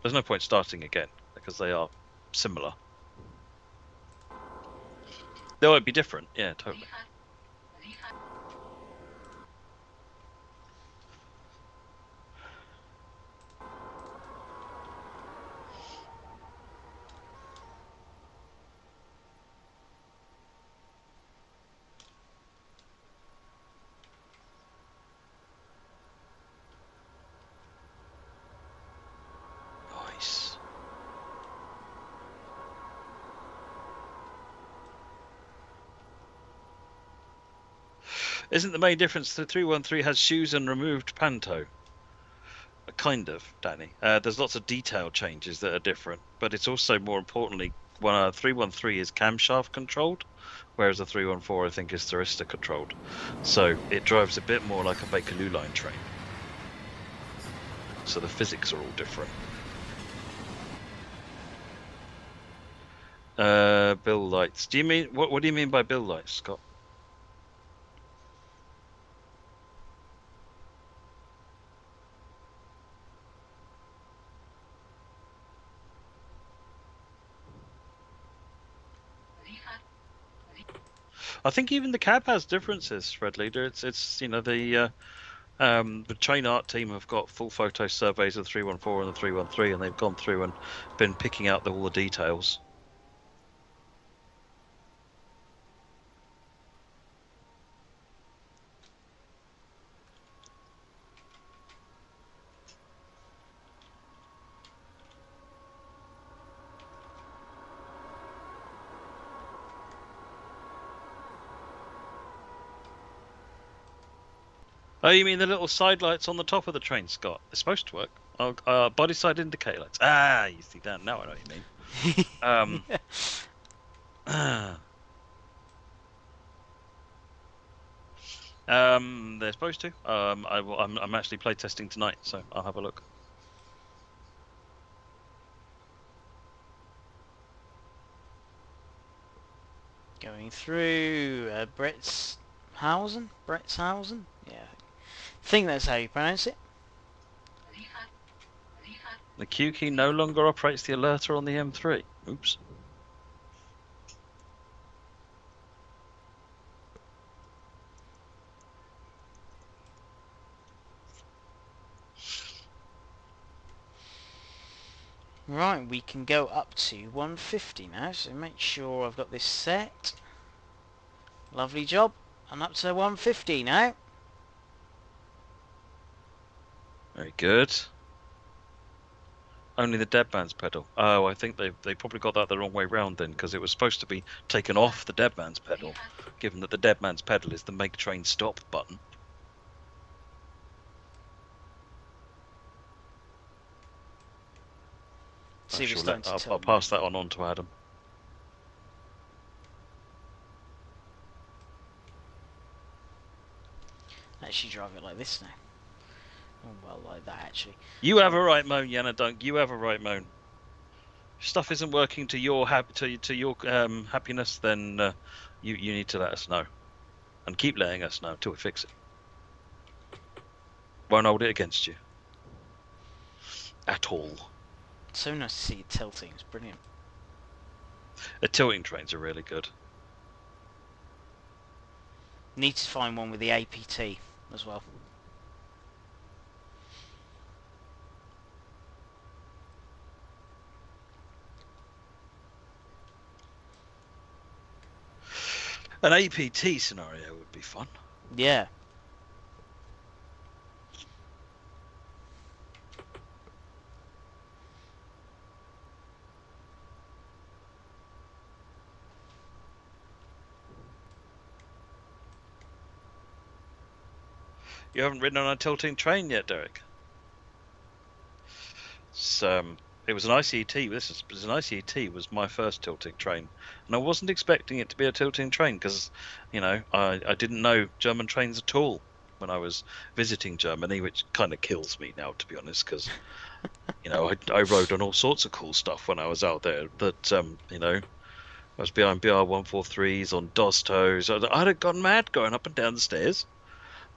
There's no point starting again because they are similar. They might be different. Yeah, totally. Nice. Isn't the main difference the 313 has shoes and removed panto? Kind of, Danny. There's lots of detail changes that are different, but it's also, more importantly, 313 is camshaft controlled, whereas the 314 I think is thyristor controlled. So it drives a bit more like a Bakerloo line train. So the physics are all different. Bill lights. Do you mean what do you mean by bill lights, Scott? I think even the cab has differences, Red Leader. It's you know the train art team have got full photo surveys of the 314 and the 313, and they've gone through and been picking out all the details. Oh, you mean the little side lights on the top of the train, Scott? They're supposed to work. Body side indicator lights. Ah, you see that now? I know what you mean. They're supposed to. I'm actually play testing tonight, so I'll have a look. Going through Bretshausen? Yeah. I think that's how you pronounce it. The Q key no longer operates the alerter on the M3. Oops. Right, we can go up to 150 now, so make sure I've got this set. Lovely job. I'm up to 150 now. Very good. Only the dead man's pedal. Oh, I think they probably got that the wrong way round then, because it was supposed to be taken off the dead man's pedal, given that the dead man's pedal is the make train stop button. See, we're starting to I'll tilt pass now. that on to Adam. Actually drive it like this now. Oh, well, like that actually. You have a right moan, Yana Dunk. You have a right moan. If stuff isn't working to your happiness, then you need to let us know, and keep letting us know until we fix it. Won't hold it against you at all. So nice to see it tilting. It's brilliant. The tilting trains are really good. Need to find one with the APT as well. An APT scenario would be fun. Yeah. You haven't ridden on a tilting train yet, Derek? It was an ICT. This was an ICT. Was my first tilting train, and I wasn't expecting it to be a tilting train because, you know, I didn't know German trains at all when I was visiting Germany, which kind of kills me now, to be honest, because, you know, I rode on all sorts of cool stuff when I was out there. That you know, I was behind BR-143s on Dostos. I'd have gone mad going up and down the stairs,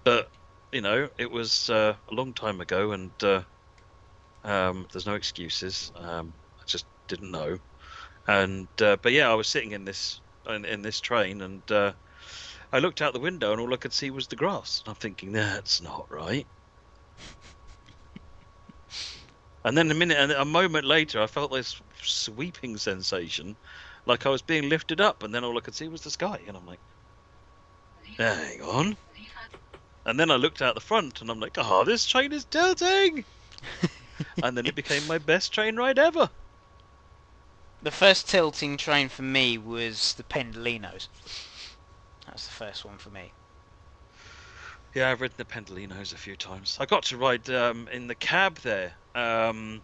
but you know, it was a long time ago, and there's no excuses. I just didn't know, and but yeah, I was sitting in this train, and I looked out the window, and all I could see was the grass. And I'm thinking, that's not right. And then a moment later, I felt this sweeping sensation, like I was being lifted up, and then all I could see was the sky, and I'm like, hang on. And then I looked out the front, and I'm like, oh, this train is tilting! And then it became my best train ride ever. The first tilting train for me was the Pendolinos. That's the first one for me. Yeah, I've ridden the Pendolinos a few times. I got to ride in the cab there on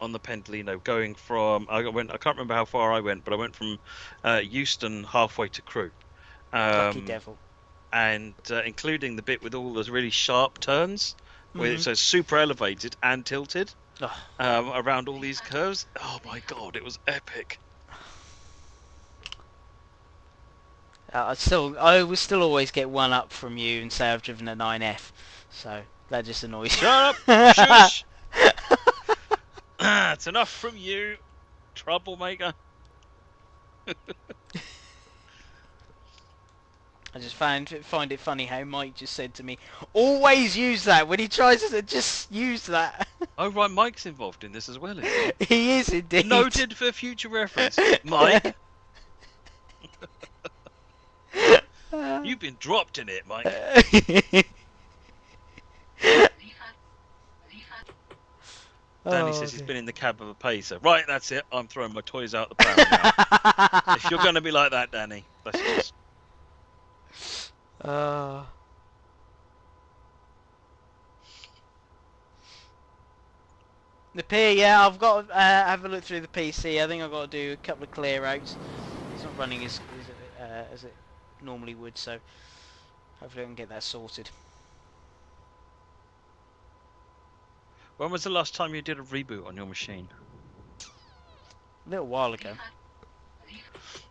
the Pendolino, going from... I can't remember how far I went, but I went from Euston halfway to Crewe. Lucky devil. And including the bit with all those really sharp turns, where it's so super elevated and tilted around all these curves. Oh my god, it was epic. I will still always get one up from you and say I've driven a 9F, so that just annoys you. Shut up! Shush! It's enough from you, troublemaker. I just find it funny how Mike just said to me, always use that when he tries to just use that. Oh right, Mike's involved in this as well, isn't he? He is indeed. Noted for future reference, Mike. You've been dropped in it, Mike. Danny says he's been in the cab of a pacer. Right, that's it. I'm throwing my toys out the pram now. If you're going to be like that, Danny, let's just... The P, yeah, I've got to have a look through the PC. I think I've got to do a couple of clear outs. It's not running as it normally would, so hopefully I can get that sorted. When was the last time you did a reboot on your machine? A little while ago.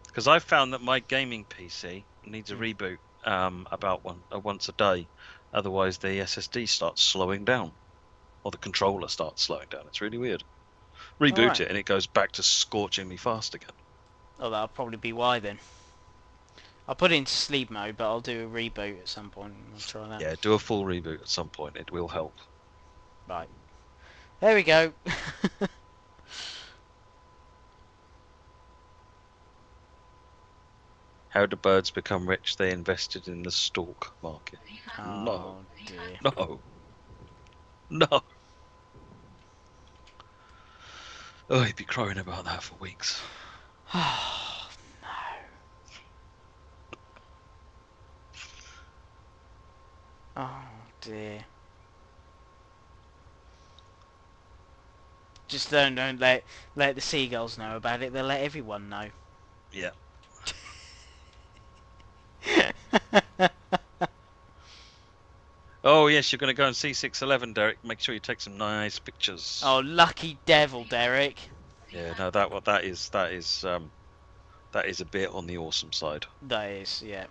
Because I found that my gaming PC needs a reboot about once a day. Otherwise the SSD starts slowing down. Or the controller starts slowing down. It's really weird. Reboot it and it goes back to scorchingly fast again. Oh, that'll probably be why then. I'll put it into sleep mode, but I'll do a reboot at some point. I'll try that. Yeah, do a full reboot at some point. It will help. Right. There we go. How do birds become rich? They invested in the stork market. No. Oh dear. No. No. Oh, he'd be crying about that for weeks. Oh no. Oh dear. Just don't let the seagulls know about it. They'll let everyone know. Yeah. Oh yes, you're going to go and see 611, Derek. Make sure you take some nice pictures. Oh, lucky devil, Derek. Yeah, no, that is a bit on the awesome side. That is, yeah.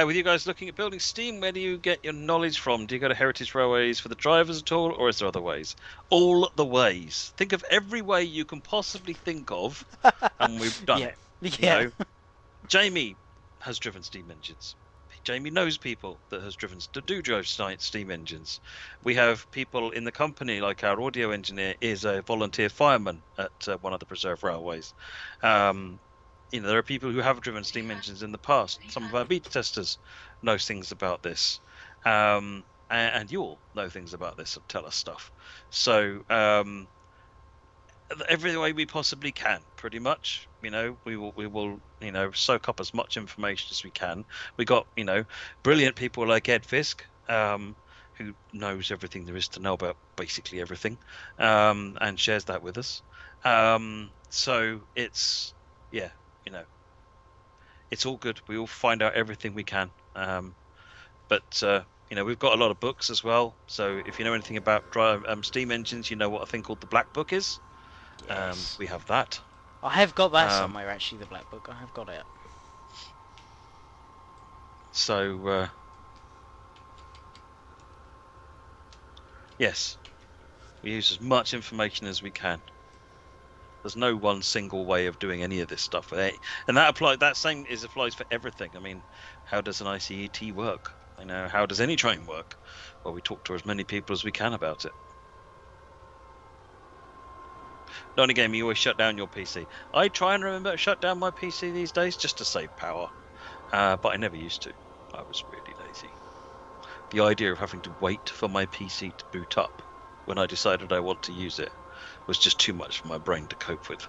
With you guys looking at building steam, where do you get your knowledge from? Do you go to Heritage Railways for the drivers at all, or is there other ways? All the ways. Think of every way you can possibly think of, and we've done it. Yeah. You know? Jamie has driven steam engines. Jamie knows people that do drive steam engines. We have people in the company, like our audio engineer is a volunteer fireman at one of the preserve railways. There are people who have driven steam engines in the past. Some of our beta testers know things about this, and you all know things about this and tell us stuff. So every way we possibly can, pretty much. We will soak up as much information as we can. We got brilliant people like Ed Fisk, who knows everything there is to know about basically everything, and shares that with us. So it's it's all good. We all find out everything we can. But we've got a lot of books as well. So if you know anything about steam engines, you know what a thing called the Black Book is. Yes. We have that. I have got that somewhere, actually, the Black Book. I have got it. So, yes, we use as much information as we can. There's no one single way of doing any of this stuff, and that same applies for everything. I mean, how does an ICET work? How does any train work? Well, we talk to as many people as we can about it. Donny Game, you always shut down your PC. I try and remember to shut down my PC these days just to save power, but I never used to. I was really lazy. The idea of having to wait for my PC to boot up when I decided I want to use it was just too much for my brain to cope with.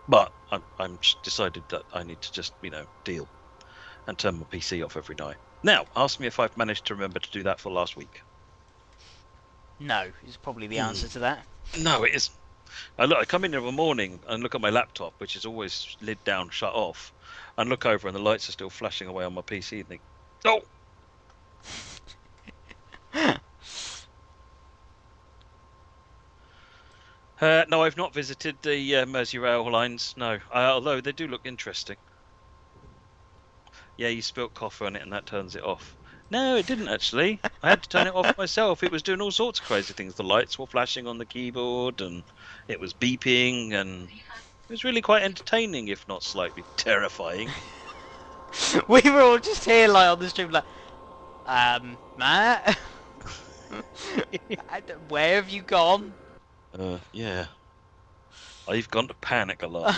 But I'm decided that I need to just deal and turn my PC off every night. Now, ask me if I've managed to remember to do that for last week. No, is probably the answer to that. No, it isn't. I come in the morning and look at my laptop, which is always lid down, shut off, and look over and the lights are still flashing away on my PC and think, oh! No, I've not visited the Merseyrail lines, no. Although they do look interesting. Yeah, you spilt coffee on it and that turns it off. No, it didn't actually. I had to turn it off myself. It was doing all sorts of crazy things. The lights were flashing on the keyboard and it was beeping and it was really quite entertaining, if not slightly terrifying. We were all just here like on the stream like, Matt? Where have you gone? Yeah. I've gone to panic a lot.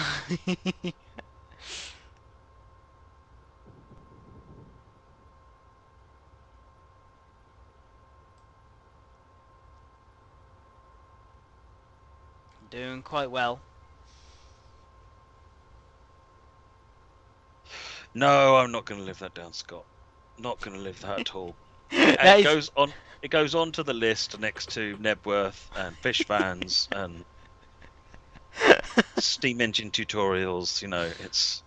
Doing quite well. No, I'm not going to live that down, Scott. Not going to live that at all. It goes on. It goes on to the list next to Nebworth and fish fans and steam engine tutorials. It's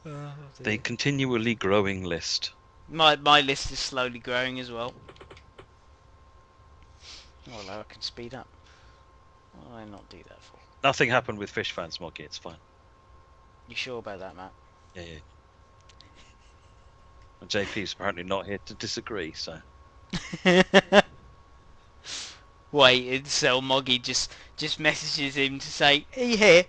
the continually growing list. My list is slowly growing as well. Oh, no, I can speed up. What did I not do that for? Nothing happened with fish fans, Moggy. It's fine. You sure about that, Matt? Yeah. And JP's apparently not here to disagree, so. Wait until Moggy just messages him to say, "Are you here?"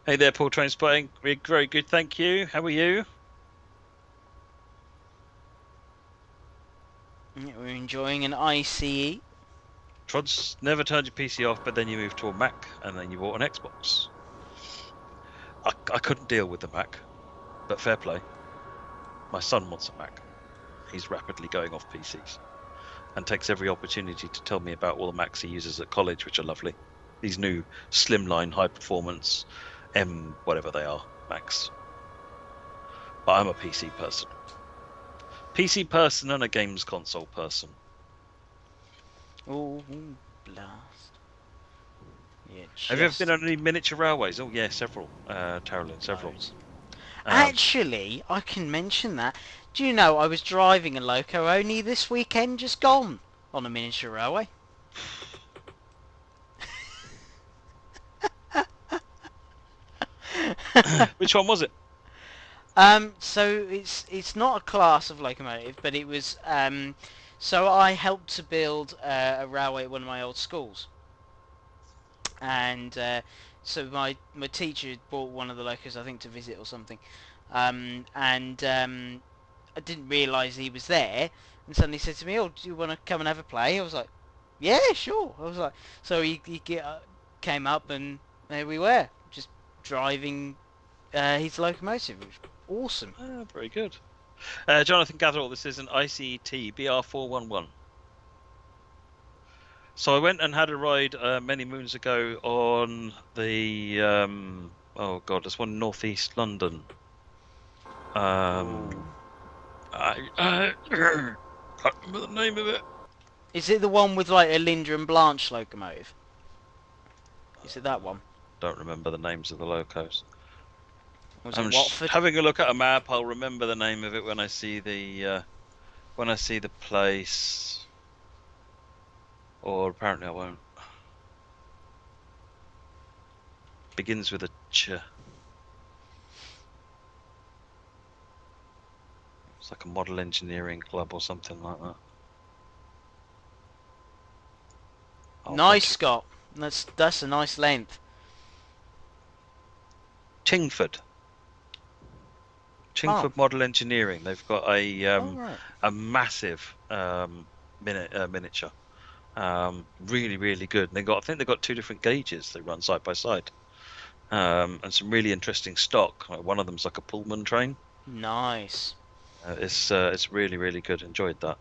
Hey there, Paul Train Spotting. Very good, thank you. How are you? Yeah, we're enjoying an ICE? Trods never turned your PC off, but then you moved to a Mac, and then you bought an Xbox. I couldn't deal with the Mac, but fair play. My son wants a Mac. He's rapidly going off PCs, and takes every opportunity to tell me about all the Macs he uses at college, which are lovely. These new slimline, high-performance, whatever they are, Macs. But I'm a PC person. PC person and a games console person. Oh, blast. Yeah, Have you ever been on any miniature railways? Oh yeah, several. Carolyn, several. Actually, I can mention that. Do you know I was driving a loco only this weekend, just gone on a miniature railway? Which one was it? So it's not a class of locomotive, but it was. So I helped to build a railway at one of my old schools, and so my teacher had bought one of the locos, I think, to visit or something, and I didn't realise he was there, and suddenly said to me, "Oh, do you want to come and have a play?" I was like, "Yeah, sure." I was like, so he came up, and there we were, just driving his locomotive. It was awesome. Very good. Jonathan Gatherall, this is an ICT BR411. So I went and had a ride many moons ago on the oh god, there's one in northeast London. I can't remember the name of it. Is it the one with like a Linda and Blanche locomotive? Is it that one? Don't remember the names of the locos. Was I'm it Watford? having a look at a map. I'll remember the name of it when I see the place. Or apparently I won't. Begins with a ch. It's like a model engineering club or something like that. Nice, Scott. That's a nice length. Chingford Model Engineering. They've got a massive miniature. Really, really good. And I think they've got 2 different gauges. They run side by side, and some really interesting stock. One of them's like a Pullman train. Nice. It's really, really good. Enjoyed that.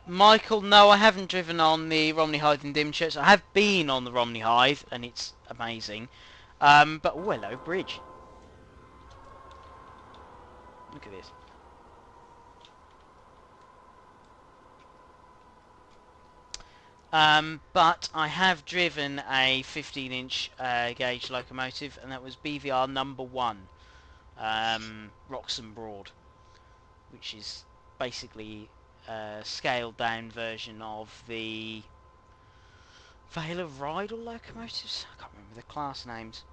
Michael, no, I haven't driven on the Romney Hythe in Dymchurch. I have been on the Romney Hythe, and it's amazing. But Willow Bridge. Look at this. But I have driven a 15-inch gauge locomotive, and that was BVR number 1, Wroxham Broad, which is basically a scaled-down version of the Vale of Rydal locomotives. I can't remember the class names,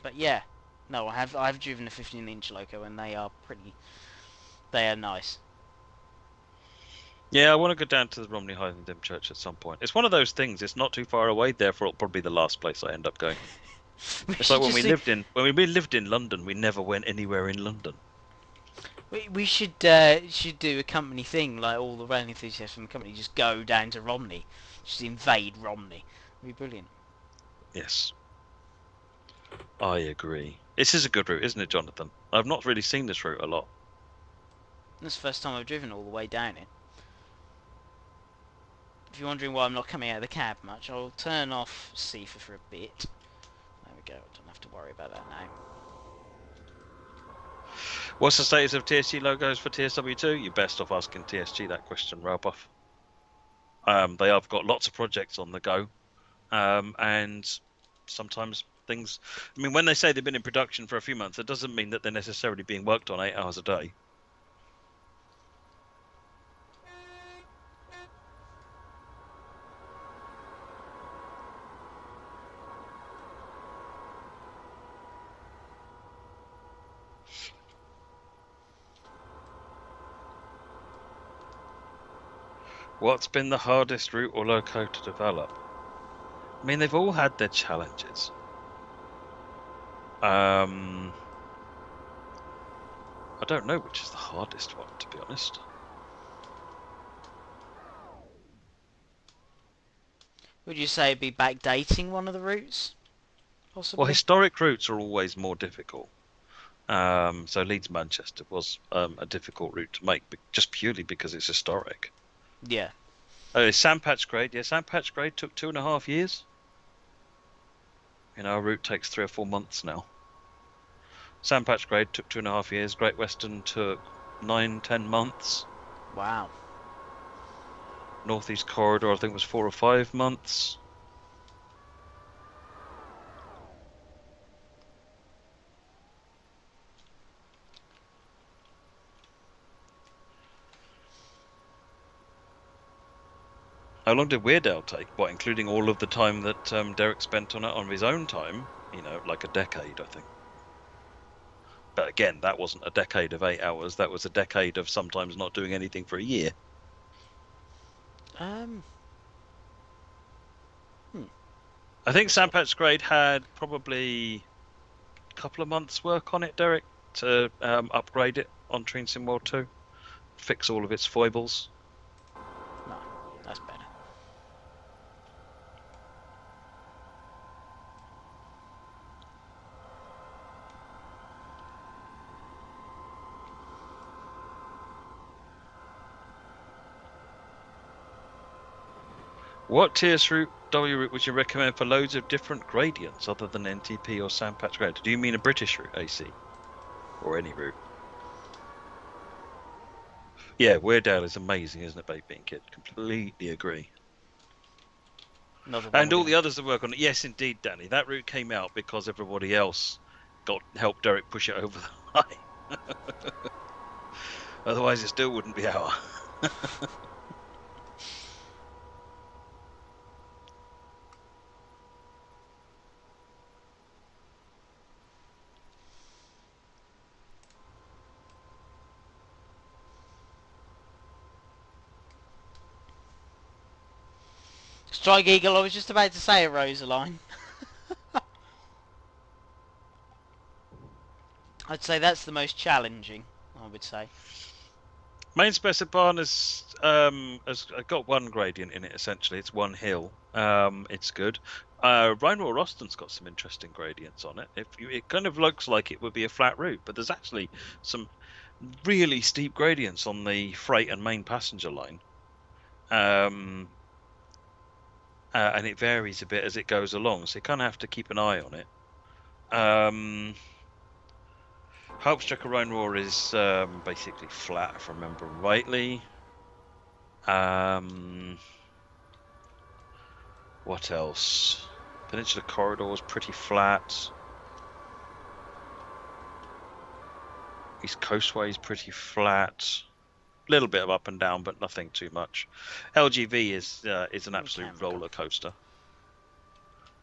but yeah, no, I've driven a 15-inch loco, and they are nice. Yeah, I want to go down to the Romney Hythe and Dymchurch at some point. It's one of those things. It's not too far away, therefore it'll probably be the last place I end up going. It's like when we lived in London, we never went anywhere in London. We should do a company thing, like all the rail enthusiasts from the company just go down to Romney, just invade Romney. It'd be brilliant. Yes, I agree. This is a good route, isn't it, Jonathan? I've not really seen this route a lot. That's the first time I've driven all the way down it. If you're wondering why I'm not coming out of the cab much, I'll turn off CIFA for a bit. There we go, I don't have to worry about that now. What's the status of TSG logos for TSW2? You're best off asking TSG that question, Rabuff. They have got lots of projects on the go, and sometimes things... I mean, when they say they've been in production for a few months, it doesn't mean that they're necessarily being worked on 8 hours a day. What's been the hardest route or loco to develop? I mean, they've all had their challenges. I don't know which is the hardest one, to be honest. Would you say it'd be backdating one of the routes? Possibly? Well, historic routes are always more difficult. So Leeds-Manchester was a difficult route to make, just purely because it's historic. Yeah. Sandpatch Grade. Yeah, Sandpatch Grade took 2.5 years. Our route takes 3 or 4 months now. Sandpatch Grade took 2.5 years. Great Western took 9-10 months. Wow. Northeast Corridor, I think, was 4 or 5 months. How long did Weardale take? What, including all of the time that Derek spent on it on his own time? Like a decade, I think. But again, that wasn't a decade of 8 hours. That was a decade of sometimes not doing anything for a year. I think Sandpatch Grade had probably a couple of months' work on it, Derek, to upgrade it on Train Sim World 2. Fix all of its foibles. No, that's better. What TSW route would you recommend for loads of different gradients other than NTP or Sandpatch Grade? Do you mean a British route, AC? Or any route? Yeah, Weardale is amazing, isn't it, Baked Bean Kid? Completely agree. And all the others that work on it. Yes, indeed, Danny. That route came out because everybody else helped Derek push it over the line. Otherwise, it still wouldn't be out. Strike Eagle, I was just about to say it, Rosaline. I'd say that's the most challenging, I would say. Main Specibarn has got one gradient in it, essentially. It's one hill. It's good. Rhino Austin's got some interesting gradients on it. It kind of looks like it would be a flat route, but there's actually some really steep gradients on the freight and main passenger line. And it varies a bit as it goes along, so you kind of have to keep an eye on it. Helpstrucker Rhine Roar is basically flat, if I remember rightly. What else? Peninsula Corridor is pretty flat. East Coastway is pretty flat. A little bit of up and down, but nothing too much. LGV is an absolute roller coaster.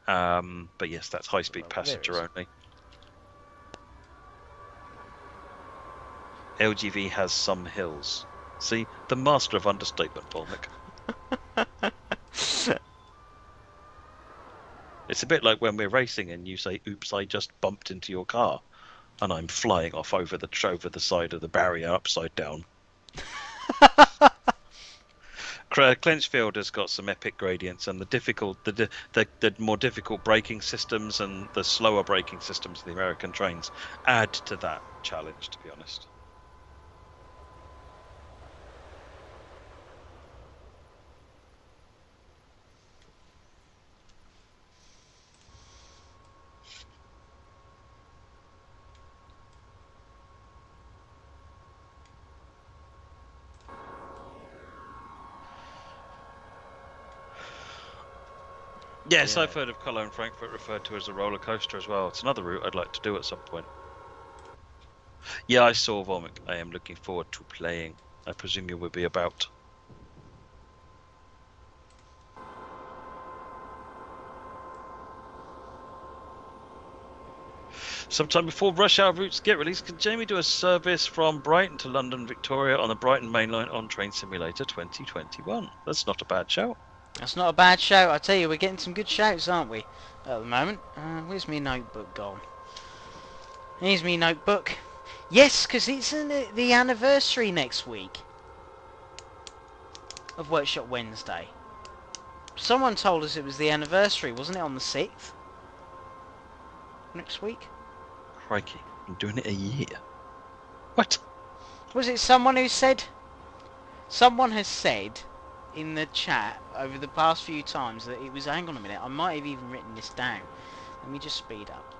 But yes, that's high-speed passenger only. LGV has some hills. See, the master of understatement, Polnick. It's a bit like when we're racing and you say, "Oops, I just bumped into your car," and I'm flying off over the side of the barrier upside down. Clenchfield has got some epic gradients, and the more difficult braking systems and the slower braking systems of the American trains add to that challenge, to be honest. Yes, yeah. I've heard of Cologne Frankfurt referred to as a roller coaster as well. It's another route I'd like to do at some point. Yeah, I saw Vomic. I am looking forward to playing. I presume you will be about. Sometime before rush hour routes get released, can Jamie do a service from Brighton to London Victoria on the Brighton Main Line on Train Simulator 2021? That's not a bad shout. That's not a bad shout. I tell you, we're getting some good shouts, aren't we, at the moment? Where's my notebook gone? Here's my notebook. Yes, because it's the anniversary next week of Workshop Wednesday. Someone told us it was the anniversary, wasn't it, on the 6th? Next week? Crikey, I'm doing it a year. What? Was it someone who said... Someone has said in the chat over the past few times that it was... Hang on a minute, I might have even written this down. Let me just speed up.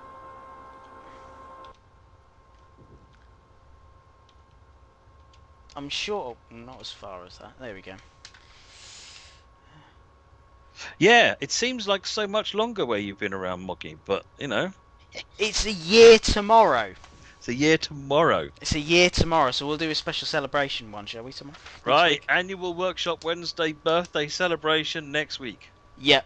I'm sure... Not as far as that. There we go. Yeah, it seems like so much longer where you've been around Moggy, but, you know. It's a year tomorrow. It's a year tomorrow. It's a year tomorrow, so we'll do a special celebration one, shall we, tomorrow? Right, annual workshop Wednesday birthday celebration next week. Yep.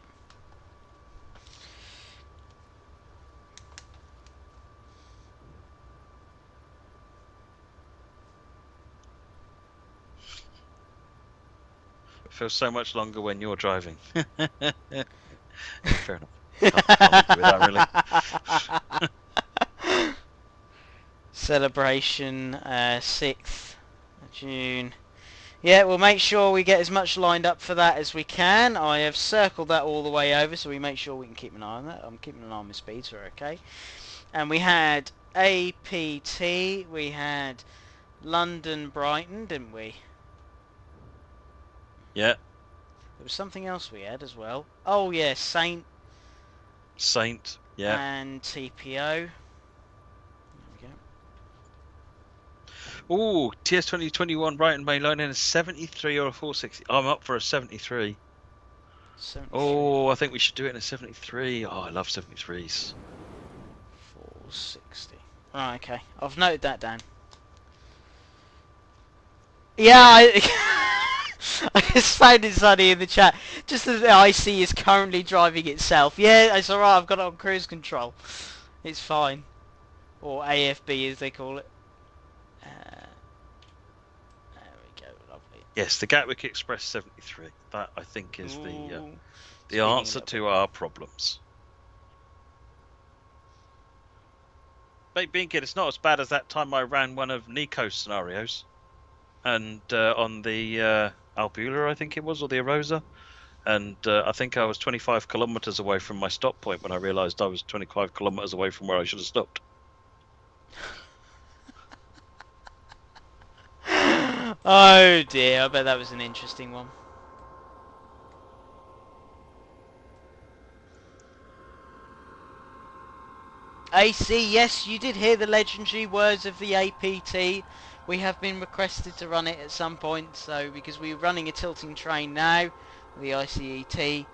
It feels so much longer when you're driving. Fair enough. Can't argue with that, really. Celebration, 6th of June. Yeah, we'll make sure we get as much lined up for that as we can. I have circled that all the way over, so we make sure we can keep an eye on that. I'm keeping an eye on my speed, so we're okay. And we had APT, we had London Brighton, didn't we? Yeah. There was something else we had as well. Oh yeah, Saint, yeah. and TPO. Ooh, TS 2021 Brighton Main Line in a 73 or a 460. I'm up for a 73. 73. Oh, I think we should do it in a 73. Oh, I love 73s. 460. Right, okay. I've noted that down. Yeah, I just found it sunny in the chat. Just as the IC is currently driving itself. Yeah, it's alright, I've got it on cruise control. It's fine. Or AFB as they call it. There we go, lovely. Yes, the Gatwick Express 73. That, I think, is the answer to our problems. Mate, being kid, it's not as bad as that time I ran one of Nico's scenarios. And on the Albula, I think it was, or the Arosa. And I think I was 25 kilometres away from my stop point when I realised I was 25 kilometres away from where I should have stopped. Oh dear, I bet that was an interesting one. AC, yes, you did hear the legendary words of the APT. We have been requested to run it at some point, so because we're running a tilting train now, the ICET.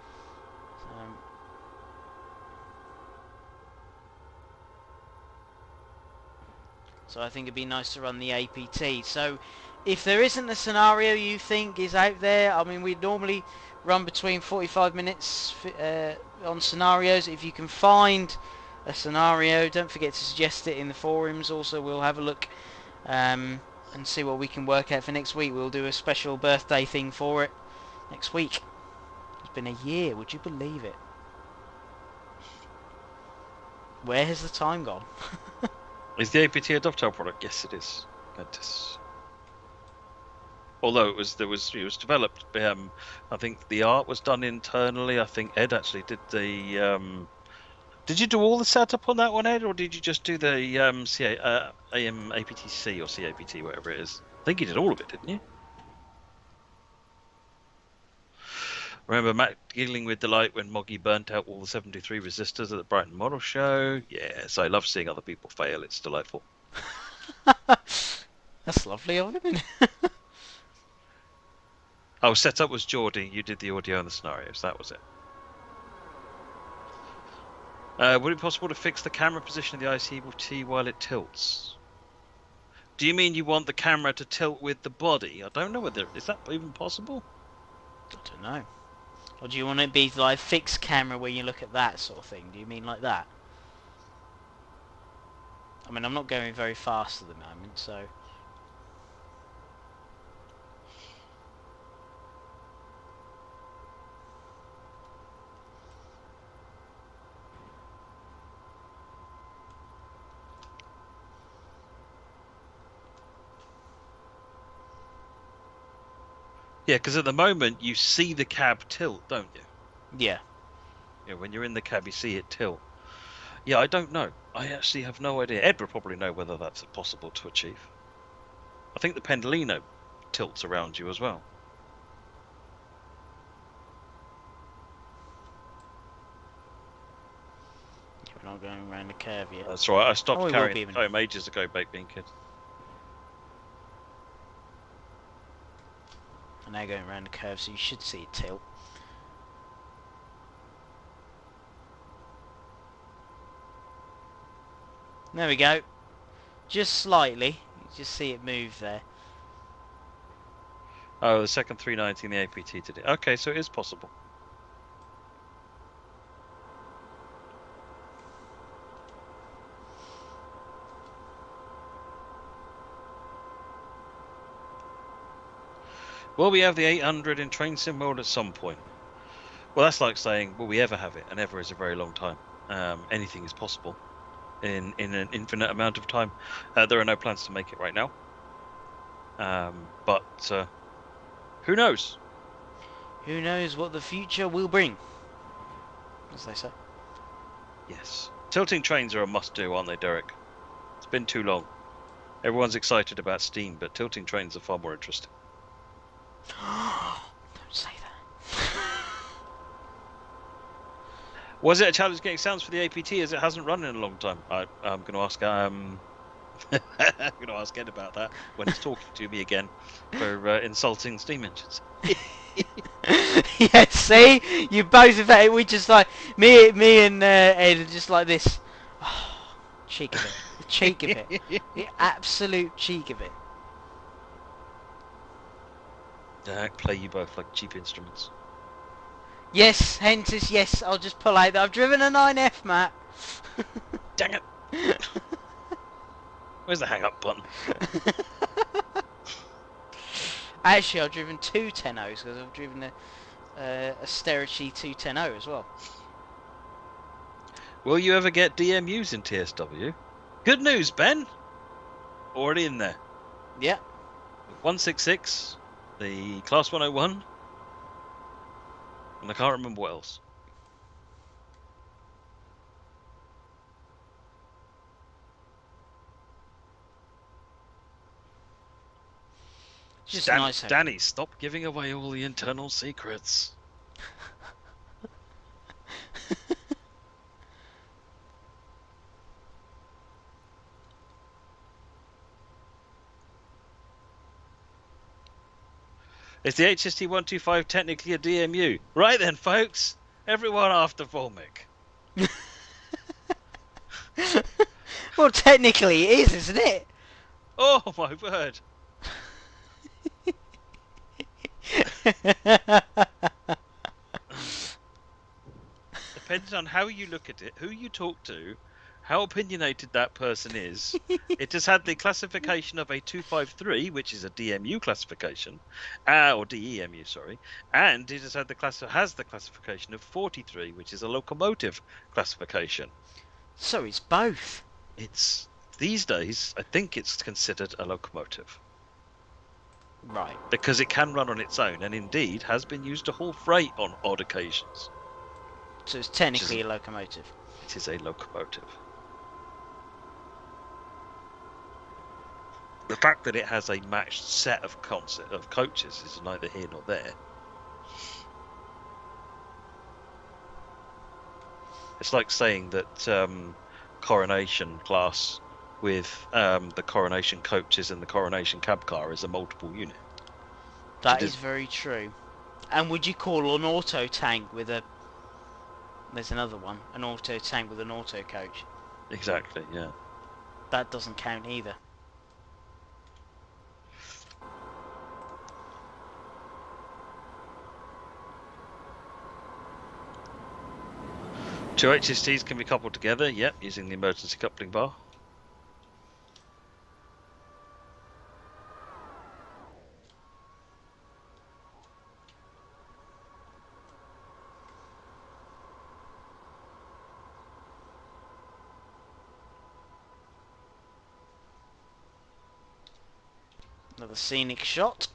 So I think it'd be nice to run the APT. So if there isn't a scenario you think is out there, I mean, we normally run between 45 minutes on scenarios. If you can find a scenario, don't forget to suggest it in the forums. Also, we'll have a look and see what we can work out for next week. We'll do a special birthday thing for it next week. It's been a year, would you believe it? Where has the time gone? Is the APT a Dovetail product? Yes, it is. Although it was developed. I think the art was done internally. I think Ed actually did the. Did you do all the setup on that one, Ed, or did you just do the APTC or CAPT, whatever it is? I think you did all of it, didn't you? Remember Matt giggling with delight when Moggy burnt out all the 73 resistors at the Brighton Model Show? Yes, I love seeing other people fail. It's delightful. That's lovely of him. Oh, setup was Geordie. You did the audio and the scenarios. That was it. Would it be possible to fix the camera position of the ICT while it tilts? Do you mean you want the camera to tilt with the body? I don't know whether... Is that even possible? I don't know. Or do you want it to be like fixed camera where you look at that sort of thing? Do you mean like that? I mean, I'm not going very fast at the moment, so... Yeah, because at the moment you see the cab tilt, don't you? Yeah. You know, when you're in the cab, you see it tilt. Yeah, I don't know. I actually have no idea. Ed would probably know whether that's possible to achieve. I think the Pendolino tilts around you as well. We're not going around the curve yet. That's right. I stopped Oh, we will carrying be even. home ages ago, Baked Bean Kid. I'm now going around the curve, so you should see it tilt. There we go. Just slightly. You just see it move there. Oh, the second 390 in the APT today. Okay, so it is possible. Will we have the 800 in Train Sim World at some point? Well, that's like saying, will we ever have it? And ever is a very long time. Anything is possible in an infinite amount of time. There are no plans to make it right now. But who knows? Who knows what the future will bring, as they say. Yes. Tilting trains are a must-do, aren't they, Derek? It's been too long. Everyone's excited about Steam, but tilting trains are far more interesting. Don't say that. Was it a challenge getting sounds for the APT as it hasn't run in a long time? I'm going to ask I'm going to ask Ed about that when he's talking to me again for insulting steam engines. Yeah, see? You both of that, we just like, me and Ed are just like this. Oh, cheek of it. The cheek of it. The absolute cheek of it. Play you both like cheap instruments. Yes, Hentis, yes, I'll just pull out that I've driven a 9F, Matt. Dang it! Where's the hang up button? Actually, I've driven two 10-0s because I've driven a Sterichy 210 as well. Will you ever get DMUs in TSW? Good news, Ben! Already in there. Yeah. 166, the Class 101, and I can't remember what else. Just nice. Danny, stop giving away all the internal secrets. Is the Hst-125 technically a DMU? Right then, folks. Everyone after Volmic. Well, technically it is, isn't it? Oh my word. Depending on how you look at it, who you talk to, how opinionated that person is, it has had the classification of a 253, which is a DMU classification, or DEMU, sorry, and it has had the classification of 43, which is a locomotive classification. So it's both. It's these days, I think it's considered a locomotive. Right. Because it can run on its own, and indeed has been used to haul freight on odd occasions. So it's technically a locomotive. It is a locomotive. The fact that it has a matched set of coaches is neither here nor there. It's like saying that Coronation class with the Coronation coaches and the Coronation cab car is a multiple unit. That is very true. And would you call an auto tank with a... There's another one. An auto tank with an auto coach. Exactly, yeah. That doesn't count either. Two HSTs can be coupled together, yep, using the emergency coupling bar. Another scenic shot.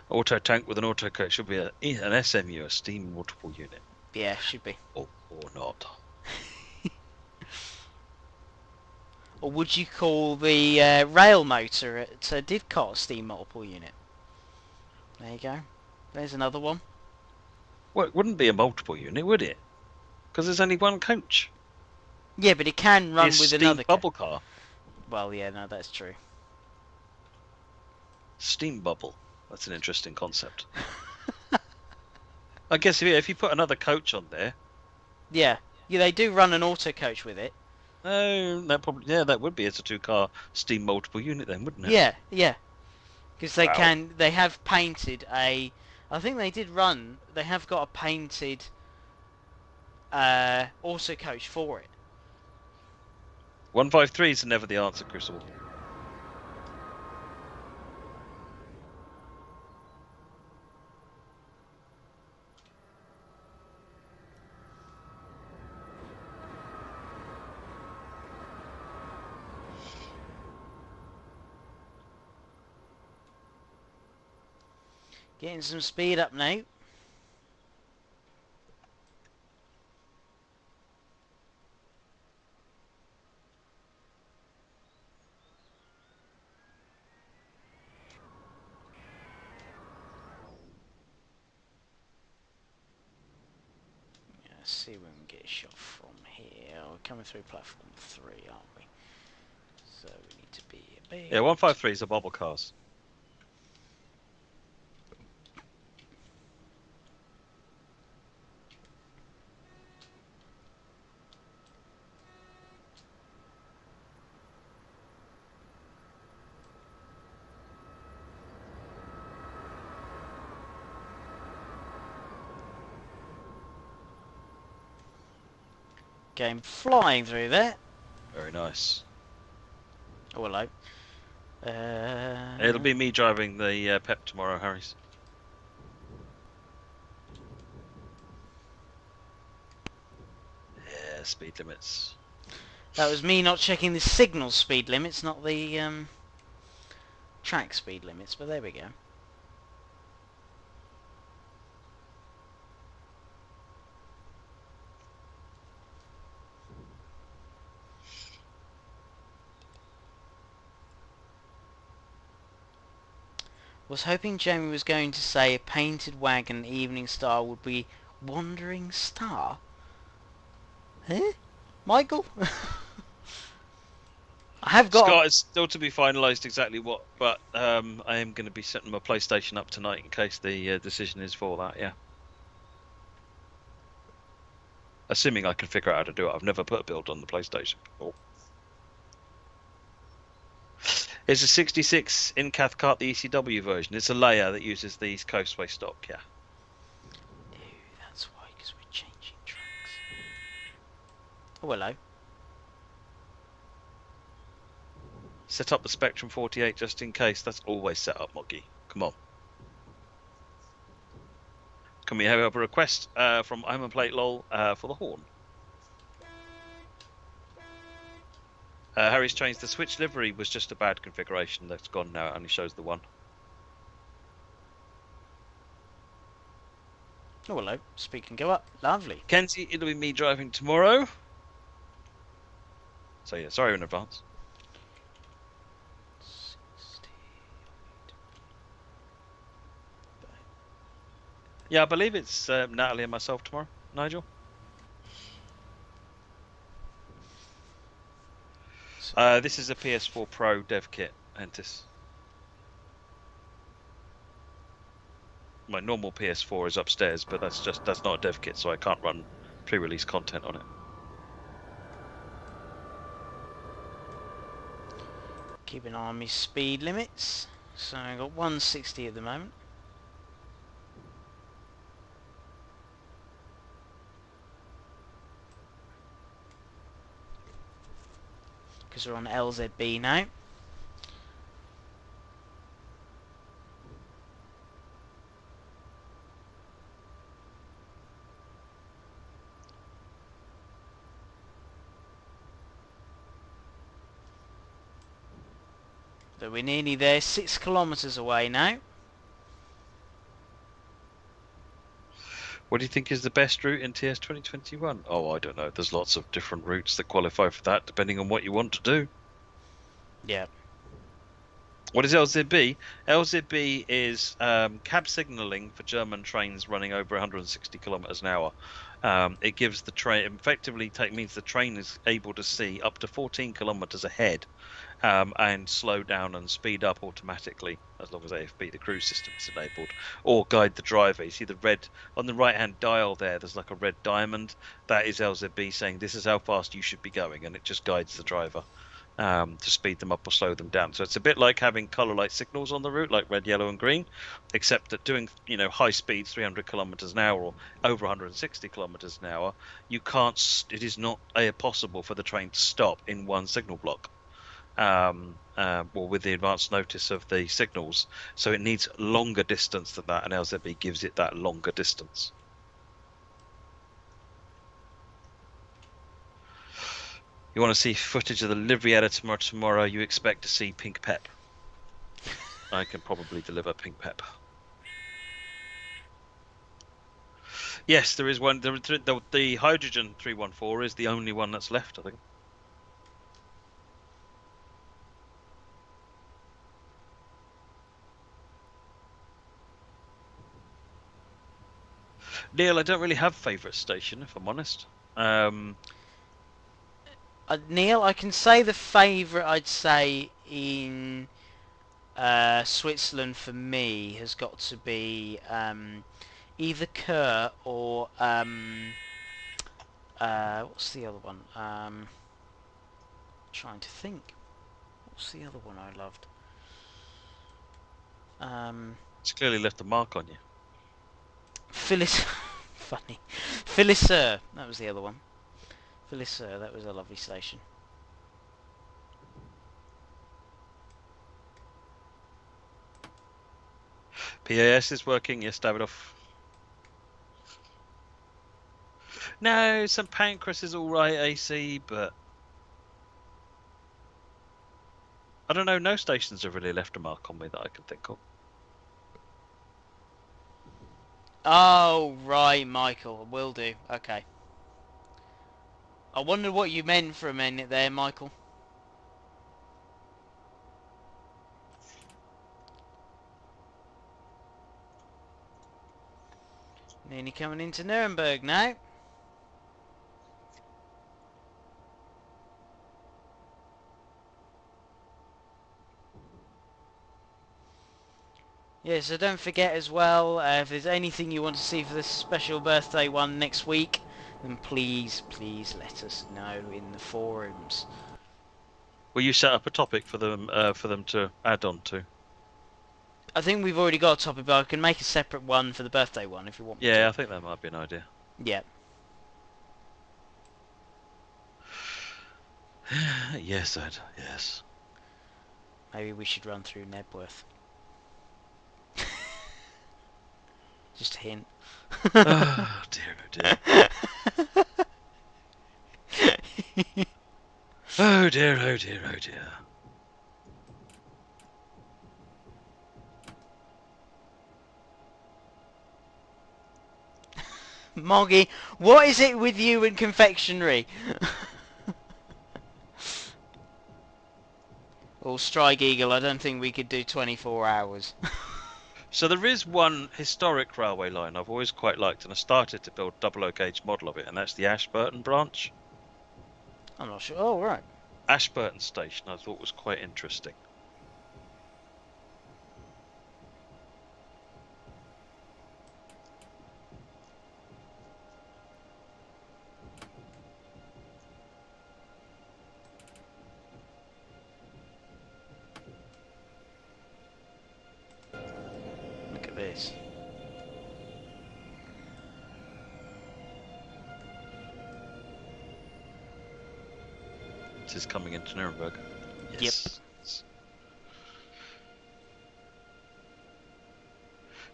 Auto tank with an auto coach should be an SMU, a steam multiple unit, Yeah, should be. or not. Or would you call the rail motor at Didcot a steam multiple unit? There you go. There's another one. Well, it wouldn't be a multiple unit, would it? Because there's only one coach. Yeah, but it can run It's with steam another. bubble car. Well, yeah, no, that's true. Steam bubble. That's an interesting concept. I guess if you put another coach on there. Yeah, they do run an auto coach with it. Oh, that would be as a 2-car steam multiple unit then, wouldn't it? Yeah. Because they have painted I think they have got a painted auto coach for it. 153s are never the answer, Crucible. Getting some speed up now. Let's see when we get a shot from here. We're coming through platform 3, aren't we? So we need to be a bit... Yeah, 153s are bubble cars. Game flying through there. Very nice. Oh, hello. It'll be me driving the Pep tomorrow, Harry's. Yeah, speed limits. That was me not checking the signal speed limits, not the track speed limits, but there we go. Was hoping Jamie was going to say a painted wagon evening star would be Wandering Star. Huh? Michael? I have got... Scott, it's still to be finalised exactly what, but I am going to be setting my PlayStation up tonight in case the decision is for that, yeah. Assuming I can figure out how to do it. I've never put a build on the PlayStation before. It's a 66 in Cathcart, the ECW version. It's a layer that uses the East Coastway stock, yeah. Ew, that's why, because we're changing tracks. Oh, hello. Set up the Spectrum 48 just in case. That's always set up, Moggy. Come on. Can we have a request from Iron Plate LOL for the horn? Harry's changed the switch livery was just a bad configuration. That's gone now. It only shows the one. Oh, hello. Speed can go up. Lovely. Kenzie, it'll be me driving tomorrow. So yeah, sorry in advance. 60. Yeah, I believe it's Natalie and myself tomorrow. Nigel? This is a PS4 Pro dev kit, Entis. My normal PS4 is upstairs, but that's not a dev kit, so I can't run pre-release content on it. Keep an eye on my speed limits. So I got 160 at the moment. Because we're on LZB now. So we're nearly there, 6 kilometres away now. What do you think is the best route in TS 2021? Oh, I don't know. There's lots of different routes that qualify for that, depending on what you want to do. Yeah. What is LZB? LZB is cab signalling for German trains running over 160 kilometers an hour. It gives the train effectively means the train is able to see up to 14 kilometers ahead and slow down and speed up automatically as long as AFB, the cruise system, is enabled, or guide the driver. You see the red on the right hand dial there, there's like a red diamond. That is LZB saying this is how fast you should be going, and it just guides the driver to speed them up or slow them down. So it's a bit like having colour light signals on the route, like red, yellow and green, except that doing high speeds, 300 kilometers an hour or over 160 kilometers an hour, you can't. It is not possible for the train to stop in one signal block. Or with the advance notice of the signals, so it needs longer distance than that, and LZB gives it that longer distance. You want to see footage of the livery editor tomorrow? You expect to see Pink Pep. I can probably deliver Pink Pep. Yes, there is one. The hydrogen 314 is the only one that's left, I think. Neil, I don't really have favourite station, if I'm honest. Neil, I can say the favourite I'd say in Switzerland for me has got to be either Kerr or what's the other one? Trying to think. What's the other one I loved? It's clearly left a mark on you. Phyllis. Funny. Phylliseur. That was the other one. Phylliseur. That was a lovely station. PAS is working. Yes, Davidoff. No, St Pancras is all right, AC, but I don't know. No stations have really left a mark on me that I can think of. Oh, right, Michael. Will do. Okay. I wondered what you meant for a minute there, Michael. Nearly coming into Nuremberg now. Yeah, so don't forget as well, if there's anything you want to see for this special birthday one next week, then please let us know in the forums. Will you set up a topic for them to add on to? I think we've already got a topic, but I can make a separate one for the birthday one if you want me to. Yeah, I think that might be an idea. Yeah. Yes, Ed. Yes. Maybe we should run through Nebworth. Just a hint. Oh dear, oh dear. Oh dear, oh dear, oh dear. Moggy, what is it with you and confectionery? Well, Strike Eagle, I don't think we could do 24 hours. So there is one historic railway line I've always quite liked, and I started to build double-O gauge model of it, and that's the Ashburton Branch. I'm not sure. Oh, right. Ashburton Station I thought was quite interesting. Look at this. This is coming into Nuremberg. Yes. Yep.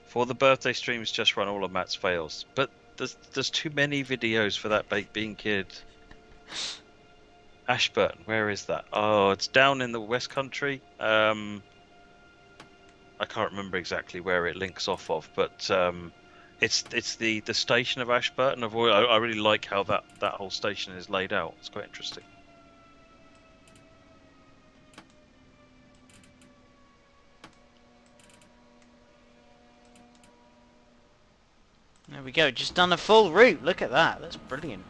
For the birthday streams, just run all of Matt's fails. But there's too many videos for that baked bean kid. Ashburton, where is that? Oh, it's down in the West Country. I can't remember exactly where it links off of, but It's the station of Ashburton. I really like how that whole station is laid out. It's quite interesting. There we go. Just done a full route. Look at that. That's brilliant.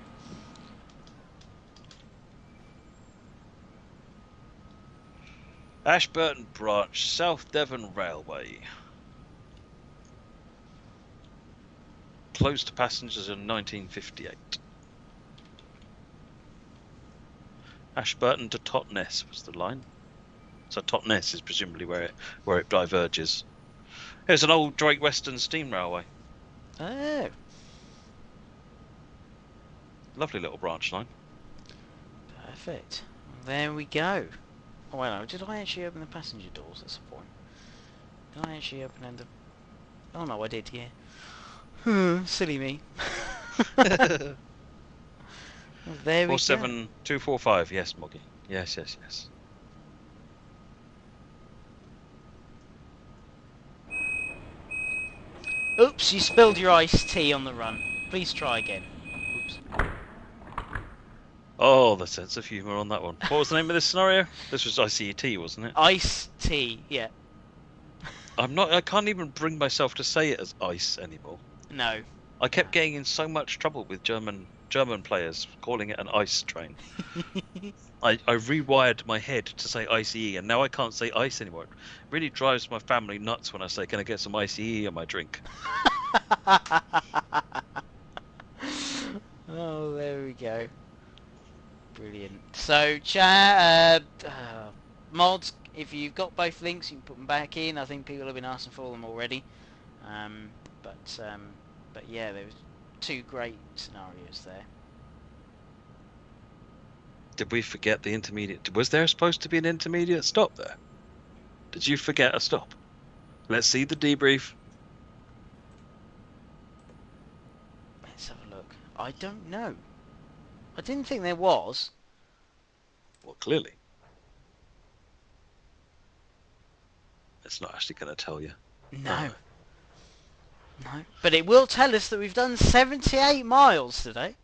Ashburton Branch, South Devon Railway. Closed to passengers in 1958. Ashburton to Totnes was the line. So Totnes is presumably where it diverges. Here's an old Drake Western Steam Railway. Oh. Lovely little branch line. Perfect. There we go. Oh, well, did I actually open the passenger doors? That's the point. Did I actually open the... Oh, no, I did, yeah. Silly me. Well, there we go. 47245, yes, Moggy. Yes. Oops, you spilled your iced tea on the run. Please try again. Oops. Oh, the sense of humour on that one. What was the name of this scenario? This was ICET, wasn't it? Iced tea, yeah. I can't even bring myself to say it as ice anymore. No. I kept getting in so much trouble with German players calling it an ice train. I rewired my head to say ICE, and now I can't say ice anymore. It really drives my family nuts when I say, "Can I get some ICE on my drink?" Oh, there we go. Brilliant. So, mods, if you've got both links, you can put them back in. I think people have been asking for them already. But yeah, there was two great scenarios there. Did we forget the intermediate? Was there supposed to be an intermediate stop there? Did you forget a stop? Let's see the debrief. Let's have a look. I don't know. I didn't think there was. Well, clearly. It's not actually going to tell you. No. No. But it will tell us that we've done 78 miles today.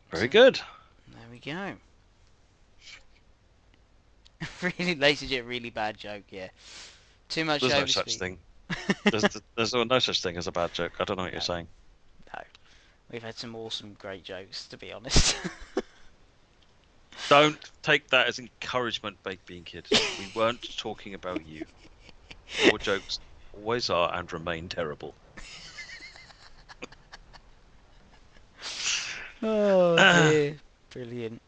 Very good. There we go. Really, legit, really bad joke, yeah. Too much There's no overspeed. such thing. There's no such thing as a bad joke. I don't know what you're saying. No. We've had some awesome, great jokes, to be honest. Don't take that as encouragement, Baked Bean Kid. We weren't talking about you. Your jokes always are and remain terrible. Oh dear. Brilliant.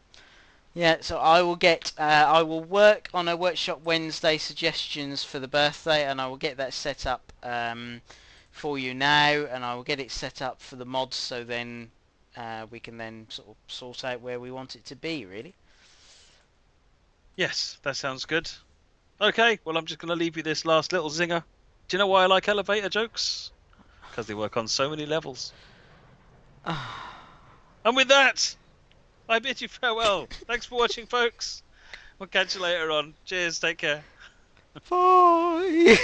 Yeah, so I will work on a Workshop Wednesday suggestions for the birthday, and I will get that set up for you now, and I will get it set up for the mods, so then we can then sort of sort out where we want it to be, really. Yes, that sounds good. Okay, well, I'm just going to leave you this last little zinger. Do you know why I like elevator jokes? Because they work on so many levels. And with that, I bid you farewell. Thanks for watching, folks. We'll catch you later on. Cheers, take care. Bye!